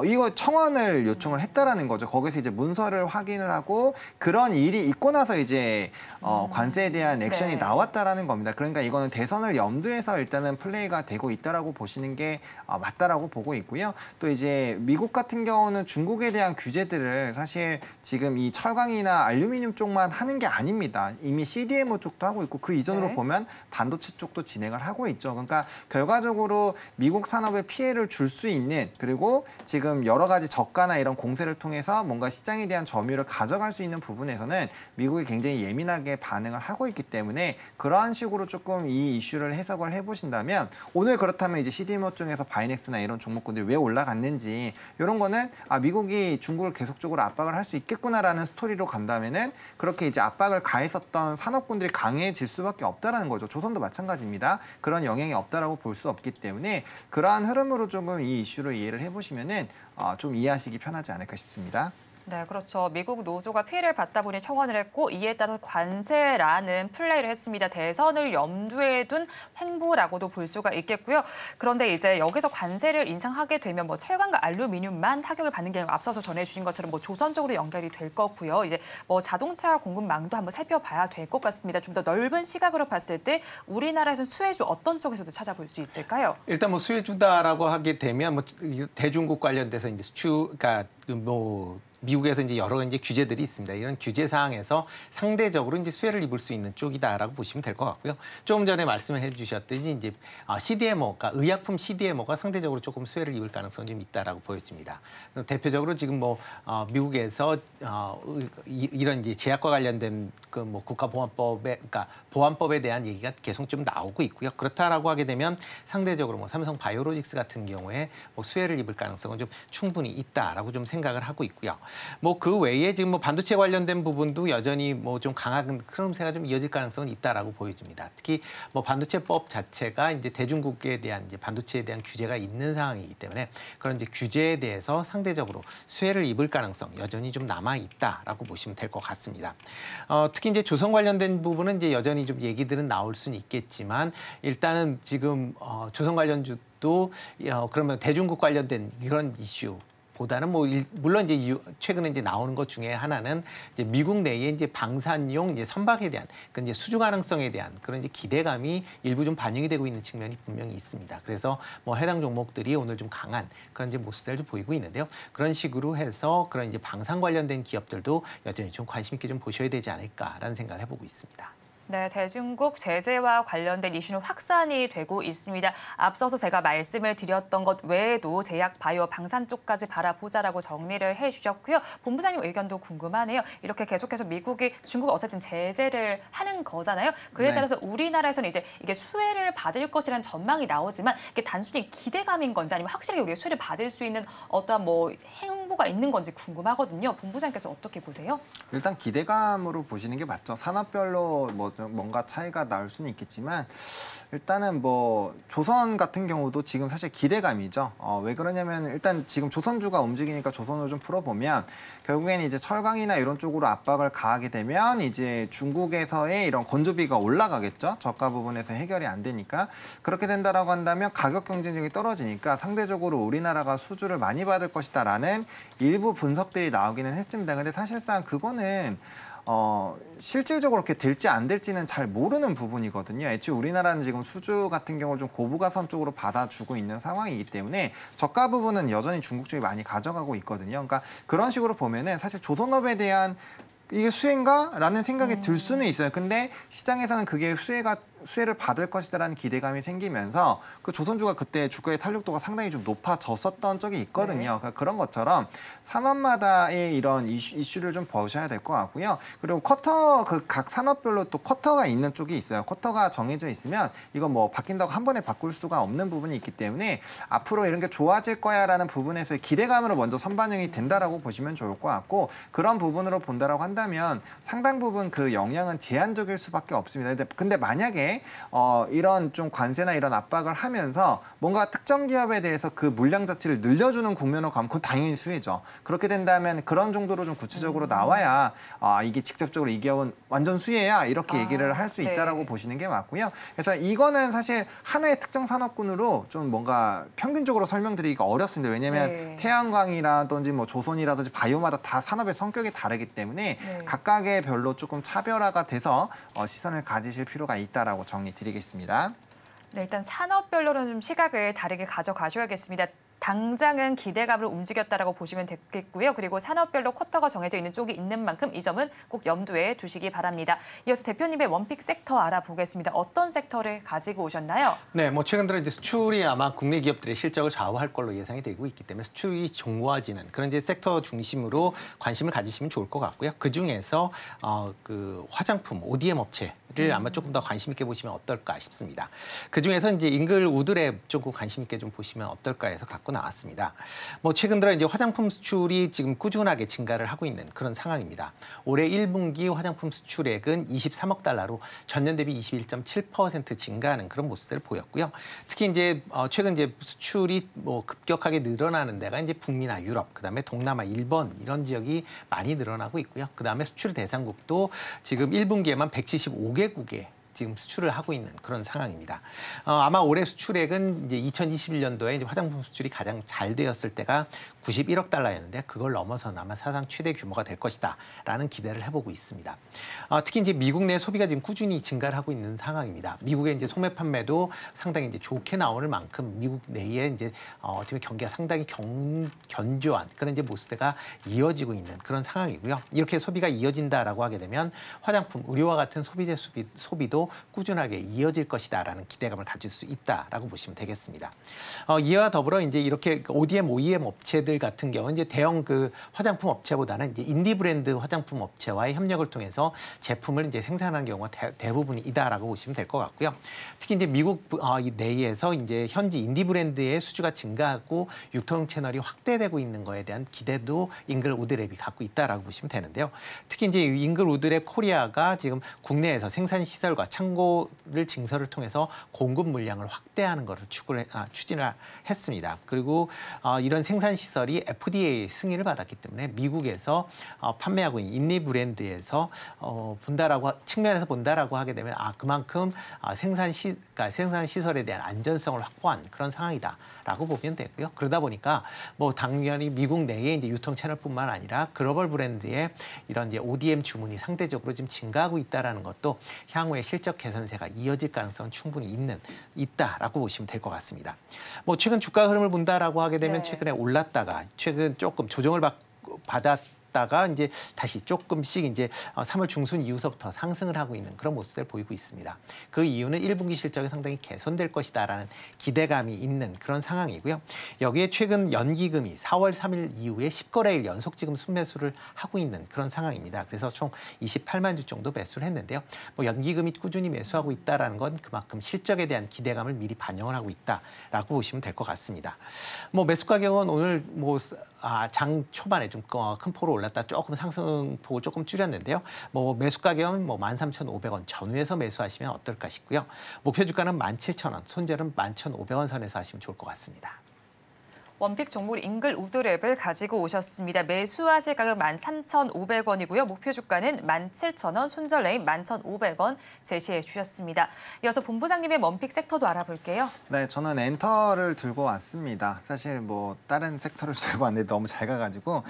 이거 청원을 요청을 했다라는 거죠. 거기서 이제 문서를 확인을 하고 그런 일이 있고 나서 이제 관세에 대한 액션이 네. 나왔다라는 겁니다. 그러니까 이거는 대선을 염두에서 일단은 플레이가 되고 있다라고 보시는 게 맞다라고 보고 있고요. 또 이제 미국 같은 경우는 중국에 대한 규제들을 사실 지금 이 철강이나 알루미늄 쪽만 하는 게 아닙니다. 이미 CDMO 쪽도 하고 있고 그 이전으로 네. 보면 반도체 쪽도 진행을 하고 있죠. 그러니까 결과적으로 미국 산업에 피해를 줄 수 있는, 그리고 지금 여러 가지 저가나 이런 공세를 통해서 뭔가 시장에 대한 점유율을 가져갈 수 있는 부분에서는 미국이 굉장히 예민하게 반응을 하고 있기 때문에 그러한 식으로 조금 이 이슈를 해석을 해보신다면 오늘 그렇다면 이제 CDMO 쪽에서 바이넥스나 이런 종목군들이 왜 올라갔는지 이런 거는 미국이 중국을 계속적으로 압박을 할 수 있겠구나라는 스토리로 간다면은 그렇게 이제 압박을 가했었던 산업군들이 강해질 수밖에 없다라는 거죠. 조선도 마찬가지입니다. 그런 영향이 없다라고 볼 수 없기 때문에 그러한 흐름으로 조금 이 이슈를 이해를 해보시면은 좀 이해하시기 편하지 않을까 싶습니다. 네, 그렇죠. 미국 노조가 피해를 받다 보니 청원을 했고 이에 따라서 관세라는 플레이를 했습니다. 대선을 염두에 둔 행보라고도 볼 수가 있겠고요. 그런데 이제 여기서 관세를 인상하게 되면 뭐 철강과 알루미늄만 타격을 받는 게 아니라 앞서서 전해주신 것처럼 뭐 조선적으로 연결이 될 거고요. 이제 뭐 자동차 공급망도 한번 살펴봐야 될 것 같습니다. 좀 더 넓은 시각으로 봤을 때 우리나라에서는 수혜주 어떤 쪽에서도 찾아볼 수 있을까요? 일단 뭐 수혜주다라고 하게 되면 뭐 대중국 관련돼서 이제 그러니까 뭐 미국에서 이제 여러 이제 규제들이 있습니다. 이런 규제 사항에서 상대적으로 이제 수혜를 입을 수 있는 쪽이다라고 보시면 될 것 같고요. 조금 전에 말씀을 해주셨듯이 이제 CDMO가 의약품 CDMO가 상대적으로 조금 수혜를 입을 가능성이 좀 있다라고 보여집니다. 대표적으로 지금 뭐 미국에서 이런 이제 제약과 관련된 그 뭐 국가보안법에 그러니까 보안법에 대한 얘기가 계속 좀 나오고 있고요. 그렇다라고 하게 되면 상대적으로 뭐 삼성 바이오로직스 같은 경우에 뭐 수혜를 입을 가능성은 좀 충분히 있다라고 좀 생각을 하고 있고요. 뭐 그 외에 지금 뭐 반도체 관련된 부분도 여전히 뭐 좀 강한 흐름세가 좀 이어질 가능성은 있다라고 보여집니다. 특히 뭐 반도체법 자체가 이제 대중국에 대한 이제 반도체에 대한 규제가 있는 상황이기 때문에 그런 이제 규제에 대해서 상대적으로 수혜를 입을 가능성 여전히 좀 남아 있다라고 보시면 될 것 같습니다. 특히 이제 조선 관련된 부분은 이제 여전히 좀 얘기들은 나올 수는 있겠지만 일단은 지금 조선 관련주도 그러면 대중국 관련된 이런 이슈. 보다는 뭐 물론 이제 최근에 이제 나오는 것 중에 하나는 이제 미국 내에 이제 방산용 이제 선박에 대한 그 이제 수주 가능성에 대한 그런 이제 기대감이 일부 좀 반영이 되고 있는 측면이 분명히 있습니다. 그래서 뭐 해당 종목들이 오늘 좀 강한 그런 이제 모습을 좀 보이고 있는데요. 그런 식으로 해서 그런 이제 방산 관련된 기업들도 여전히 좀 관심 있게 좀 보셔야 되지 않을까라는 생각을 해보고 있습니다. 네, 대중국 제재와 관련된 이슈는 확산이 되고 있습니다. 앞서서 제가 말씀을 드렸던 것 외에도 제약, 바이오, 방산 쪽까지 바라보자라고 정리를 해주셨고요. 본부장님 의견도 궁금하네요. 이렇게 계속해서 미국이 중국에 어쨌든 제재를 하는 거잖아요. 그에 따라서 우리나라에서는 이제 이게 수혜를 받을 것이라는 전망이 나오지만 이게 단순히 기대감인 건지 아니면 확실하게 우리가 수혜를 받을 수 있는 어떠한 뭐 행보가 있는 건지 궁금하거든요. 본부장님께서 어떻게 보세요? 일단 기대감으로 보시는 게 맞죠. 산업별로 뭐 뭔가 차이가 나올 수는 있겠지만 일단은 뭐 조선 같은 경우도 지금 사실 기대감이죠. 왜 그러냐면 일단 지금 조선주가 움직이니까 조선을 좀 풀어보면 결국에는 이제 철강이나 이런 쪽으로 압박을 가하게 되면 이제 중국에서의 이런 건조비가 올라가겠죠. 저가 부분에서 해결이 안 되니까 그렇게 된다라고 한다면 가격 경쟁력이 떨어지니까 상대적으로 우리나라가 수주를 많이 받을 것이다라는 일부 분석들이 나오기는 했습니다. 근데 사실상 그거는 실질적으로 그렇게 될지 안 될지는 잘 모르는 부분이거든요. 애초에 우리나라는 지금 수주 같은 경우를 좀 고부가선 쪽으로 받아주고 있는 상황이기 때문에 저가 부분은 여전히 중국 쪽이 많이 가져가고 있거든요. 그러니까 그런 식으로 보면은 사실 조선업에 대한 이게 수혜인가? 라는 생각이 들 수는 있어요. 근데 시장에서는 그게 수혜를 받을 것이다라는 기대감이 생기면서 그 조선주가 그때 주가의 탄력도가 상당히 좀 높아졌었던 적이 있거든요. 그러니까 그런 것처럼 산업마다의 이런 이슈를 좀 보셔야 될 것 같고요. 그리고 쿼터 그 각 산업별로 또 쿼터가 있는 쪽이 있어요. 쿼터가 정해져 있으면 이거 뭐 바뀐다고 한 번에 바꿀 수가 없는 부분이 있기 때문에 앞으로 이런 게 좋아질 거야라는 부분에서의 기대감으로 먼저 선반영이 된다라고 보시면 좋을 것 같고 그런 부분으로 본다라고 한다면 상당 부분 그 영향은 제한적일 수밖에 없습니다. 근데 만약에 이런 좀 관세나 이런 압박을 하면서 뭔가 특정 기업에 대해서 그 물량 자체를 늘려주는 국면으로 가면 그건 당연히 수혜죠. 그렇게 된다면 그런 정도로 좀 구체적으로 나와야 이게 직접적으로 이 기업은 완전 수혜야 이렇게 얘기를 할 수 있다라고 보시는 게 맞고요. 그래서 이거는 사실 하나의 특정 산업군으로 좀 뭔가 평균적으로 설명드리기가 어렵습니다. 왜냐하면 태양광이라든지 뭐 조선이라든지 바이오마다 다 산업의 성격이 다르기 때문에 각각의 별로 조금 차별화가 돼서 시선을 가지실 필요가 있다라고 정리 드리겠습니다. 네, 일단 산업별로는 좀 시각을 다르게 가져가셔야겠습니다. 당장은 기대감으로 움직였다라고 보시면 되겠고요. 그리고 산업별로 쿼터가 정해져 있는 쪽이 있는 만큼 이 점은 꼭 염두에 두시기 바랍니다. 이어서 대표님의 원픽 섹터 알아보겠습니다. 어떤 섹터를 가지고 오셨나요? 네, 뭐 최근 들어 이제 수출이 아마 국내 기업들의 실적을 좌우할 걸로 예상이 되고 있기 때문에 수출이 좋아지는 그런 이제 섹터 중심으로 관심을 가지시면 좋을 것 같고요. 그 중에서 그 화장품 ODM 업체를 아마 조금 더 관심 있게 보시면 어떨까 싶습니다. 그 중에서 이제 잉글우드랩 조금 관심 있게 좀 보시면 어떨까 해서 갖고 갖고 나왔습니다. 뭐 최근 들어 이제 화장품 수출이 지금 꾸준하게 증가를 하고 있는 그런 상황입니다. 올해 1분기 화장품 수출액은 23억 달러로 전년 대비 21.7% 증가하는 그런 모습을 보였고요. 특히 이제 최근 이제 수출이 뭐 급격하게 늘어나는 데가 이제 북미나 유럽, 그다음에 동남아, 일본 이런 지역이 많이 늘어나고 있고요. 그다음에 수출 대상국도 지금 1분기에만 175개국에 지금 수출을 하고 있는 그런 상황입니다. 아마 올해 수출액은 이제 2021년도에 이제 화장품 수출이 가장 잘 되었을 때가 91억 달러였는데 그걸 넘어서는 아마 사상 최대 규모가 될 것이다라는 기대를 해보고 있습니다. 특히 이제 미국 내 소비가 지금 꾸준히 증가를 하고 있는 상황입니다. 미국의 이제 소매 판매도 상당히 이제 좋게 나오는 만큼 미국 내에 이제 어떻게 경기가 상당히 견조한 그런 이제 모습세가 이어지고 있는 그런 상황이고요. 이렇게 소비가 이어진다라고 하게 되면 화장품, 의료와 같은 소비재 소비도 꾸준하게 이어질 것이다라는 기대감을 가질 수 있다라고 보시면 되겠습니다. 이와 더불어 이제 이렇게 ODM, OEM 업체들 같은 경우는 이제 대형 그 화장품 업체보다는 이제 인디 브랜드 화장품 업체와의 협력을 통해서 제품을 이제 생산하는 경우가 대부분이다라고 보시면 될 것 같고요. 특히 이제 미국 내에서 이제 현지 인디 브랜드의 수주가 증가하고 유통 채널이 확대되고 있는 거에 대한 기대도 잉글 우드랩이 갖고 있다라고 보시면 되는데요. 특히 이제 잉글 우드랩 코리아가 지금 국내에서 생산 시설과 창고를 증설을 통해서 공급 물량을 확대하는 것을 추진을 했습니다. 그리고 이런 생산 시설이 FDA 승인을 받았기 때문에 미국에서 판매하고 있는 인디 브랜드에서 측면에서 본다라고 하게 되면 그만큼 생산 시설에 대한 안전성을 확보한 그런 상황이다라고 보면 되고요. 그러다 보니까 뭐 당연히 미국 내에 이제 유통 채널뿐만 아니라 글로벌 브랜드의 이런 이제 ODM 주문이 상대적으로 지금 증가하고 있다라는 것도 향후에 실적 개선세가 이어질 가능성은 충분히 있다라고 보시면 될 것 같습니다. 뭐 최근 주가 흐름을 본다라고 하게 되면 최근에 올랐다가 최근 조금 조정을 받았다가 이제 다시 조금씩 이제 3월 중순 이후서부터 상승을 하고 있는 그런 모습을 보이고 있습니다. 그 이유는 1분기 실적이 상당히 개선될 것이다라는 기대감이 있는 그런 상황이고요. 여기에 최근 연기금이 4월 3일 이후에 10거래일 연속 지금 순매수를 하고 있는 그런 상황입니다. 그래서 총 28만 주 정도 매수를 했는데요. 뭐 연기금이 꾸준히 매수하고 있다라는 건 그만큼 실적에 대한 기대감을 미리 반영을 하고 있다라고 보시면 될 것 같습니다. 뭐 매수 가격은 오늘 장 초반에 좀 큰 폭으로 올랐다 조금 상승폭을 조금 줄였는데요. 뭐 매수 가격은 뭐 13,500원 전후에서 매수하시면 어떨까 싶고요. 목표 주가는 17,000원, 손절은 11,500원 선에서 하시면 좋을 것 같습니다. 원픽 종목 잉글 우드랩을 가지고 오셨습니다. 매수하실 가격 13,500원이고요. 목표 주가는 17,000원, 손절 레인 11,500원 제시해 주셨습니다. 이어서 본부장님의 원픽 섹터도 알아볼게요. 네, 저는 엔터를 들고 왔습니다. 사실 뭐 다른 섹터를 들고 왔는데 너무 잘 가가지고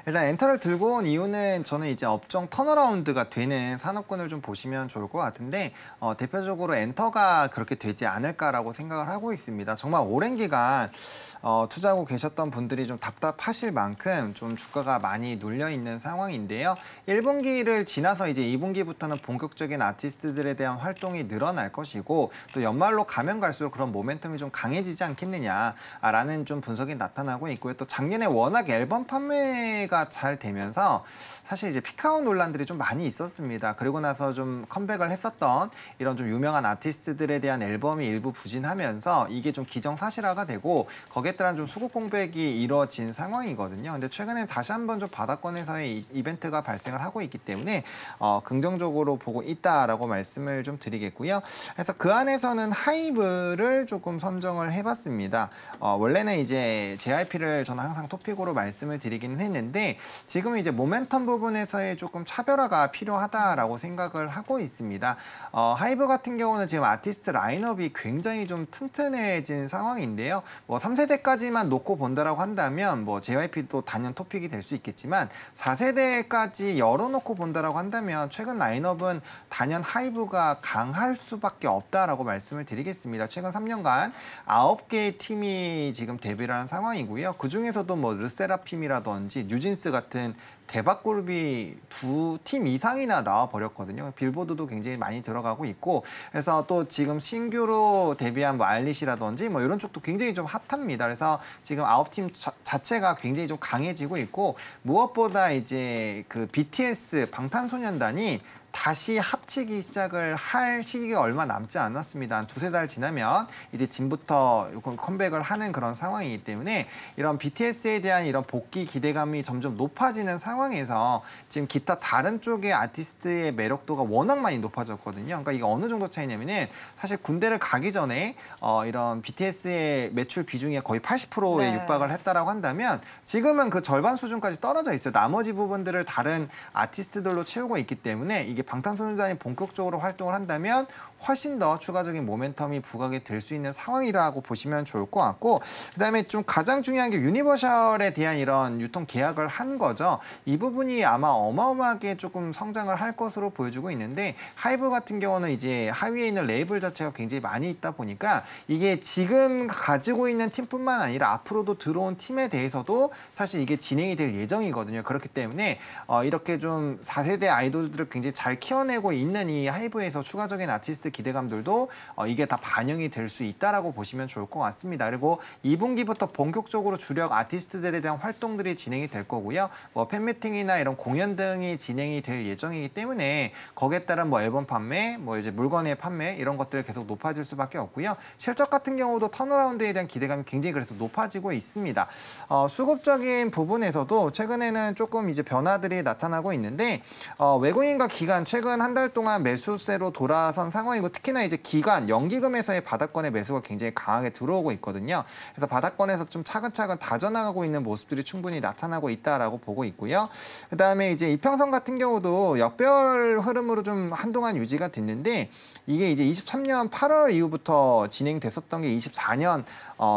일단 엔터를 들고 온 이유는 저는 이제 업종 턴어라운드가 되는 산업군을 좀 보시면 좋을 것 같은데 대표적으로 엔터가 그렇게 되지 않을까라고 생각을 하고 있습니다. 정말 오랜 기간 투자하고 계셨던 분들이 좀 답답하실 만큼 좀 주가가 많이 눌려 있는 상황인데요. 1분기를 지나서 이제 2분기부터는 본격적인 아티스트들에 대한 활동이 늘어날 것이고 또 연말로 가면 갈수록 그런 모멘텀이 좀 강해지지 않겠느냐라는 좀 분석이 나타나고 있고요. 또 작년에 워낙 앨범 판매가 잘 되면서 사실 이제 피크아웃 논란들이 좀 많이 있었습니다. 그리고 나서 좀 컴백을 했었던 이런 좀 유명한 아티스트들에 대한 앨범이 일부 부진하면서 이게 좀 기정사실화가 되고 거기에 따른 좀 수급 공백이 이루어진 상황이거든요. 근데 최근에 다시 한번 좀 바닥권에서의 이벤트가 발생을 하고 있기 때문에 긍정적으로 보고 있다라고 말씀을 좀 드리겠고요. 그래서 그 안에서는 하이브를 조금 선정을 해봤습니다. 원래는 이제 JYP를 저는 항상 토픽으로 말씀을 드리기는 했는데 지금 이제 모멘텀 부분에서의 조금 차별화가 필요하다라고 생각을 하고 있습니다. 하이브 같은 경우는 지금 아티스트 라인업이 굉장히 좀 튼튼해진 상황인데요. 뭐 3세대까지만 놓고 본다라고 한다면 뭐 JYP도 단연 토픽이 될 수 있겠지만 4세대까지 열어놓고 본다라고 한다면 최근 라인업은 단연 하이브가 강할 수밖에 없다라고 말씀을 드리겠습니다. 최근 3년간 9개의 팀이 지금 데뷔를 한 상황이고요. 그중에서도 뭐 르세라핌이라든지 뉴진스 같은 대박 그룹이 2팀 이상이나 나와버렸거든요. 빌보드도 굉장히 많이 들어가고 있고 그래서 또 지금 신규로 데뷔한 뭐 알리시라든지 뭐 이런 쪽도 굉장히 좀 핫합니다. 그래서 지금 9팀 자체가 굉장히 좀 강해지고 있고 무엇보다 이제 그 BTS 방탄소년단이 다시 합치기 시작을 할 시기가 얼마 남지 않았습니다. 한 두세 달 지나면 이제 지금부터 컴백을 하는 그런 상황이기 때문에 이런 BTS에 대한 이런 복귀 기대감이 점점 높아지는 상황에서 지금 기타 다른 쪽의 아티스트의 매력도가 워낙 많이 높아졌거든요. 그러니까 이게 어느 정도 차이냐면은 사실 군대를 가기 전에 이런 BTS의 매출 비중이 거의 80%에 육박을 했다라고 한다면 지금은 그 절반 수준까지 떨어져 있어요. 나머지 부분들을 다른 아티스트들로 채우고 있기 때문에 이게 방탄소년단이 본격적으로 활동을 한다면 훨씬 더 추가적인 모멘텀이 부각이 될 수 있는 상황이라고 보시면 좋을 것 같고, 그다음에 좀 가장 중요한 게 유니버셜에 대한 이런 유통 계약을 한 거죠. 이 부분이 아마 어마어마하게 조금 성장을 할 것으로 보여지고 있는데, 하이브 같은 경우는 이제 하위에 있는 레이블 자체가 굉장히 많이 있다 보니까 이게 지금 가지고 있는 팀뿐만 아니라 앞으로도 들어온 팀에 대해서도 사실 이게 진행이 될 예정이거든요. 그렇기 때문에 이렇게 좀 4세대 아이돌들을 굉장히 잘 키워내고 있는 이 하이브에서 추가적인 아티스트 기대감들도 이게 다 반영이 될 수 있다라고 보시면 좋을 것 같습니다. 그리고 2분기부터 본격적으로 주력 아티스트들에 대한 활동들이 진행이 될 거고요. 뭐 팬미팅이나 이런 공연 등이 진행이 될 예정이기 때문에 거기에 따른 뭐 앨범 판매, 뭐 이제 물건의 판매 이런 것들이 계속 높아질 수밖에 없고요. 실적 같은 경우도 턴어라운드에 대한 기대감이 굉장히 그래서 높아지고 있습니다. 수급적인 부분에서도 최근에는 조금 이제 변화들이 나타나고 있는데 외국인과 기관 최근 한 달 동안 매수세로 돌아선 상황이고, 특히나 이제 기관 연기금에서의 바닥권의 매수가 굉장히 강하게 들어오고 있거든요. 그래서 바닥권에서 좀 차근차근 다져나가고 있는 모습들이 충분히 나타나고 있다라고 보고 있고요. 그다음에 이제 이평선 같은 경우도 역별 흐름으로 좀 한동안 유지가 됐는데, 이게 이제 23년 8월 이후부터 진행됐었던 게 24년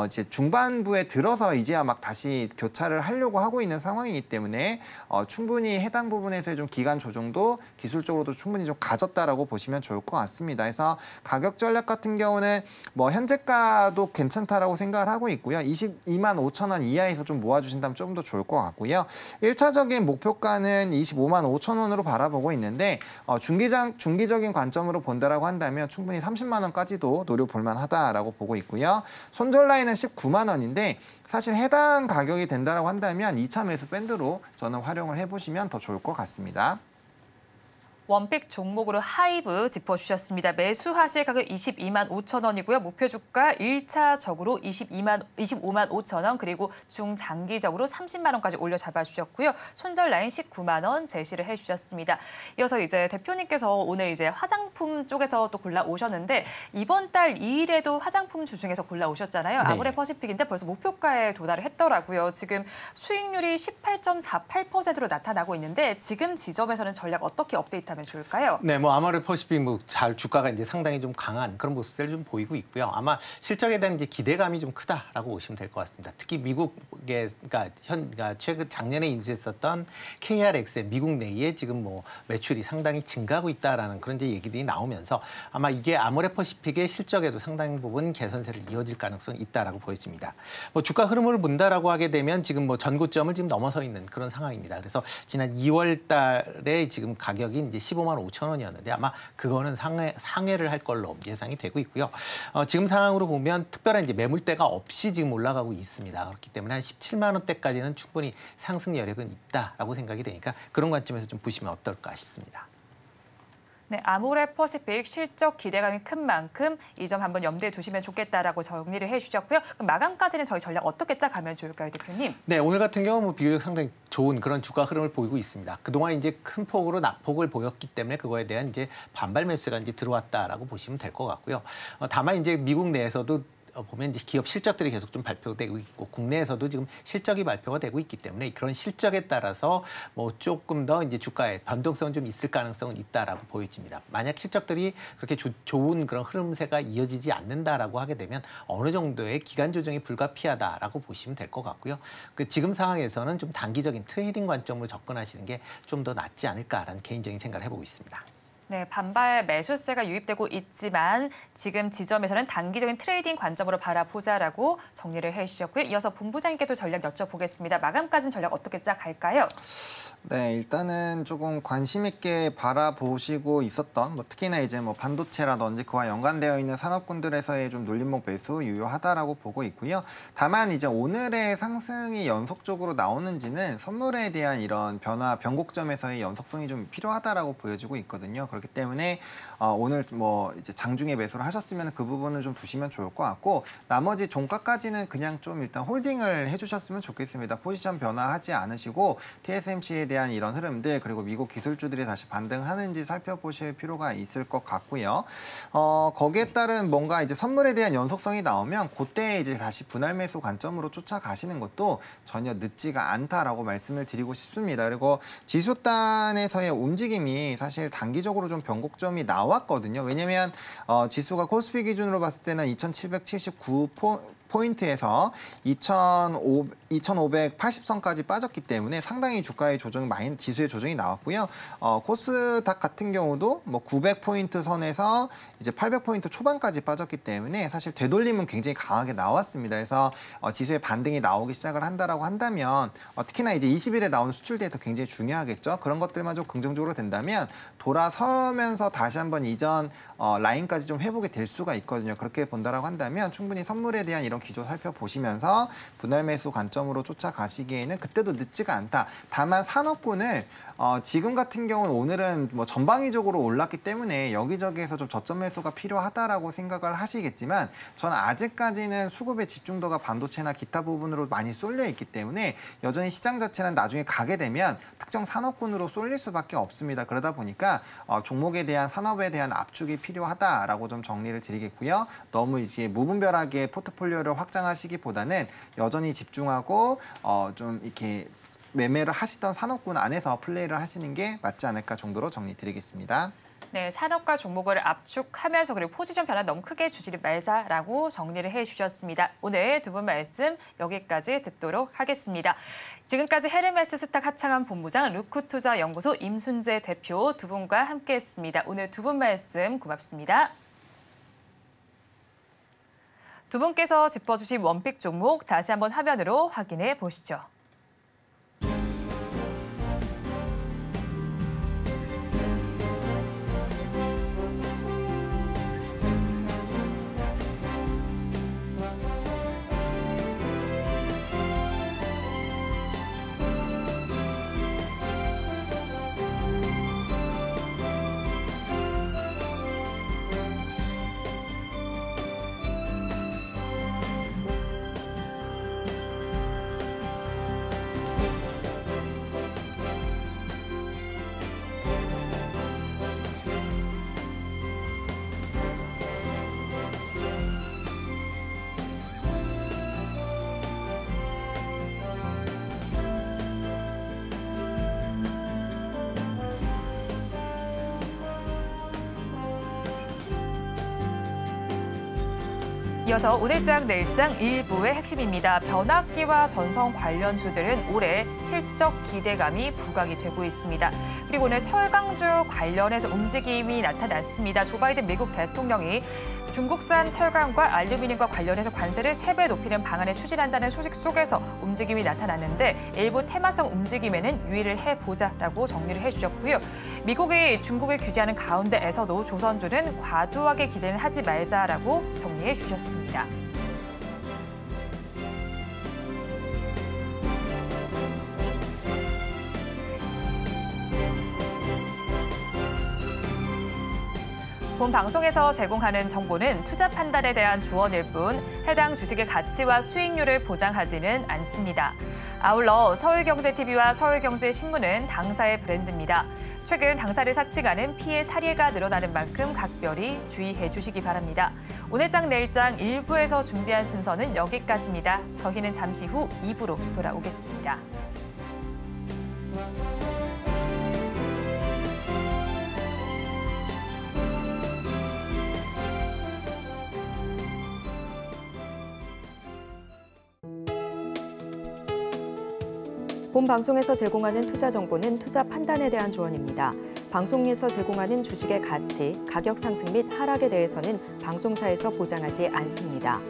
이제 중반부에 들어서 이제야 막 다시 교차를 하려고 하고 있는 상황이기 때문에 충분히 해당 부분에서의 좀 기간 조정도 기술적으로도 충분히 좀 가졌다라고 보시면 좋을 것 같습니다. 그래서 가격 전략 같은 경우는 뭐 현재가도 괜찮다라고 생각을 하고 있고요. 22만 5천 원 이하에서 좀 모아주신다면 좀 더 좋을 것 같고요. 1차적인 목표가는 25만 5천 원으로 바라보고 있는데 중기적인 관점으로 본다라고 한다면 충분히 30만 원까지도 노려볼 만하다라고 보고 있고요. 손절 라인은 19만 원인데 사실 해당 가격이 된다라고 한다면 2차 매수 밴드로 저는 활용을 해보시면 더 좋을 것 같습니다. 원픽 종목으로 하이브 짚어주셨습니다. 매수하실 가격 22만 5천 원이고요. 목표 주가 1차적으로 25만 5천 원, 그리고 중장기적으로 30만 원까지 올려 잡아주셨고요. 손절 라인 19만 원 제시를 해주셨습니다. 이어서 이제 대표님께서 오늘 이제 화장품 쪽에서 또 골라 오셨는데, 이번 달 2일에도 화장품 주중에서 골라 오셨잖아요. 네. 아모레퍼시픽인데 벌써 목표가에 도달을 했더라고요. 지금 수익률이 18.48%로 나타나고 있는데, 지금 지점에서는 전략 어떻게 업데이트 하면 좋을까요? 네, 뭐 아모레퍼시픽 잘 주가가 이제 상당히 좀 강한 그런 모습들을 좀 보이고 있고요. 아마 실적에 대한 이제 기대감이 좀 크다라고 보시면 될 것 같습니다. 특히 미국의 그러니까 최근 작년에 인수했었던 KRX의 미국 내에 지금 뭐 매출이 상당히 증가하고 있다라는 그런 이제 얘기들이 나오면서 아마 이게 아모레퍼시픽의 실적에도 상당 부분 개선세를 이어질 가능성이 있다라고 보여집니다. 뭐 주가 흐름을 본다라고 하게 되면 지금 뭐 전고점을 지금 넘어서 있는 그런 상황입니다. 그래서 지난 2월달에 지금 가격이 이제 15만 5천 원이었는데 아마 그거는 상회를 할 걸로 예상이 되고 있고요. 지금 상황으로 보면 특별한 이제 매물대가 없이 지금 올라가고 있습니다. 그렇기 때문에 한 17만 원대까지는 충분히 상승 여력은 있다라고 생각이 되니까 그런 관점에서 좀 보시면 어떨까 싶습니다. 네, 아모레퍼시픽 실적 기대감이 큰 만큼 이 점 한번 염두에 두시면 좋겠다라고 정리를 해주셨고요. 그럼 마감까지는 저희 전략 어떻게 짜가면 좋을까요, 대표님? 네, 오늘 같은 경우 뭐 비교적 상당히 좋은 그런 주가 흐름을 보이고 있습니다. 그동안 이제 큰 폭으로 낙폭을 보였기 때문에 그거에 대한 이제 반발 매수가 이제 들어왔다라고 보시면 될 것 같고요. 다만 이제 미국 내에서도 보면 이제 기업 실적들이 계속 좀 발표되고 있고 국내에서도 지금 실적이 발표가 되고 있기 때문에 그런 실적에 따라서 뭐 조금 더 이제 주가에 변동성은 좀 있을 가능성은 있다라고 보여집니다. 만약 실적들이 그렇게 좋은 그런 흐름세가 이어지지 않는다라고 하게 되면 어느 정도의 기간 조정이 불가피하다라고 보시면 될 것 같고요. 지금 상황에서는 좀 단기적인 트레이딩 관점으로 접근하시는 게 좀 더 낫지 않을까라는 개인적인 생각을 해보고 있습니다. 네, 반발 매수세가 유입되고 있지만 지금 지점에서는 단기적인 트레이딩 관점으로 바라보자라고 정리를 해주셨고요. 이어서 본부장님께도 전략 여쭤보겠습니다. 마감까지는 전략 어떻게 짜갈까요? 네, 일단은 조금 관심 있게 바라보시고 있었던 특히나 이제 반도체라든지 그와 연관되어 있는 산업군들에서의 좀 눌림목 매수 유효하다라고 보고 있고요. 다만 이제 오늘의 상승이 연속적으로 나오는지는 선물에 대한 이런 변화, 변곡점에서의 연속성이 좀 필요하다라고 보여지고 있거든요. 그렇기 때문에 오늘 이제 장중에 매수를 하셨으면 그 부분을 좀 두시면 좋을 것 같고, 나머지 종가까지는 그냥 좀 일단 홀딩을 해주셨으면 좋겠습니다. 포지션 변화하지 않으시고 TSMC에 대한 이런 흐름들, 그리고 미국 기술주들이 다시 반등하는지 살펴보실 필요가 있을 것 같고요. 거기에 따른 뭔가 이제 선물에 대한 연속성이 나오면 그때 이제 다시 분할 매수 관점으로 쫓아가시는 것도 전혀 늦지가 않다라고 말씀을 드리고 싶습니다. 그리고 지수단에서의 움직임이 사실 단기적으로 좀 변곡점이 나왔거든요. 왜냐면 지수가 코스피 기준으로 봤을 때는 2779포인트에서 2580선까지 빠졌기 때문에 상당히 주가의 조정이 지수의 조정이 나왔고요. 코스닥 같은 경우도 900포인트 선에서 이제 800포인트 초반까지 빠졌기 때문에 사실 되돌림은 굉장히 강하게 나왔습니다. 그래서 지수의 반등이 나오기 시작을 한다라고 한다면 특히나 이제 20일에 나오는 수출 데이터 굉장히 중요하겠죠. 그런 것들만 좀 긍정적으로 된다면 돌아서면서 다시 한번 이전 라인까지 좀 회복이 될 수가 있거든요. 그렇게 본다라고 한다면 충분히 선물에 대한 이런 기조 살펴보시면서 분할 매수 관점으로 쫓아가시기에는 그때도 늦지가 않다. 다만 산업군을 지금 같은 경우는 오늘은 전방위적으로 올랐기 때문에 여기저기에서 좀 저점 매수가 필요하다라고 생각을 하시겠지만, 저는 아직까지는 수급의 집중도가 반도체나 기타 부분으로 많이 쏠려 있기 때문에 여전히 시장 자체는 나중에 가게 되면 특정 산업군으로 쏠릴 수밖에 없습니다. 그러다 보니까 종목에 대한 산업에 대한 압축이 필요하다라고 좀 정리를 드리겠고요. 너무 이제 무분별하게 포트폴리오를 확장하시기보다는 여전히 집중하고 좀 이렇게 매매를 하시던 산업군 안에서 플레이를 하시는 게 맞지 않을까 정도로 정리 드리겠습니다. 네, 산업과 종목을 압축하면서 그리고 포지션 변화 너무 크게 주지 말자라고 정리를 해주셨습니다. 오늘 두 분 말씀 여기까지 듣도록 하겠습니다. 지금까지 헤르메스 스탁 하창한 본부장, 루크투자연구소 임순재 대표 두 분과 함께했습니다. 오늘 두 분 말씀 고맙습니다. 두 분께서 짚어주신 원픽 종목 다시 한번 화면으로 확인해 보시죠. 이어서 오늘장 내일장 일부의 핵심입니다. 변압기와 전선 관련주들은 올해 실적 기대감이 부각이 되고 있습니다. 그리고 오늘 철강주 관련해서 움직임이 나타났습니다. 조 바이든 미국 대통령이 중국산 철강과 알루미늄과 관련해서 관세를 3배 높이는 방안을 추진한다는 소식 속에서 움직임이 나타났는데, 일부 테마성 움직임에는 유의를 해보자라고 정리를 해주셨고요. 미국이 중국을 규제하는 가운데에서도 조선주는 과도하게 기대는 하지 말자라고 정리해 주셨습니다. 본 방송에서 제공하는 정보는 투자 판단에 대한 조언일 뿐 해당 주식의 가치와 수익률을 보장하지는 않습니다. 아울러 서울경제TV와 서울경제신문은 당사의 브랜드입니다. 최근 당사를 사칭하는 피해 사례가 늘어나는 만큼 각별히 주의해 주시기 바랍니다. 오늘장 내일장 1부에서 준비한 순서는 여기까지입니다. 저희는 잠시 후 2부로 돌아오겠습니다. 본 방송에서 제공하는 투자 정보는 투자 판단에 대한 조언입니다. 방송에서 제공하는 주식의 가치, 가격 상승 및 하락에 대해서는 방송사에서 보장하지 않습니다.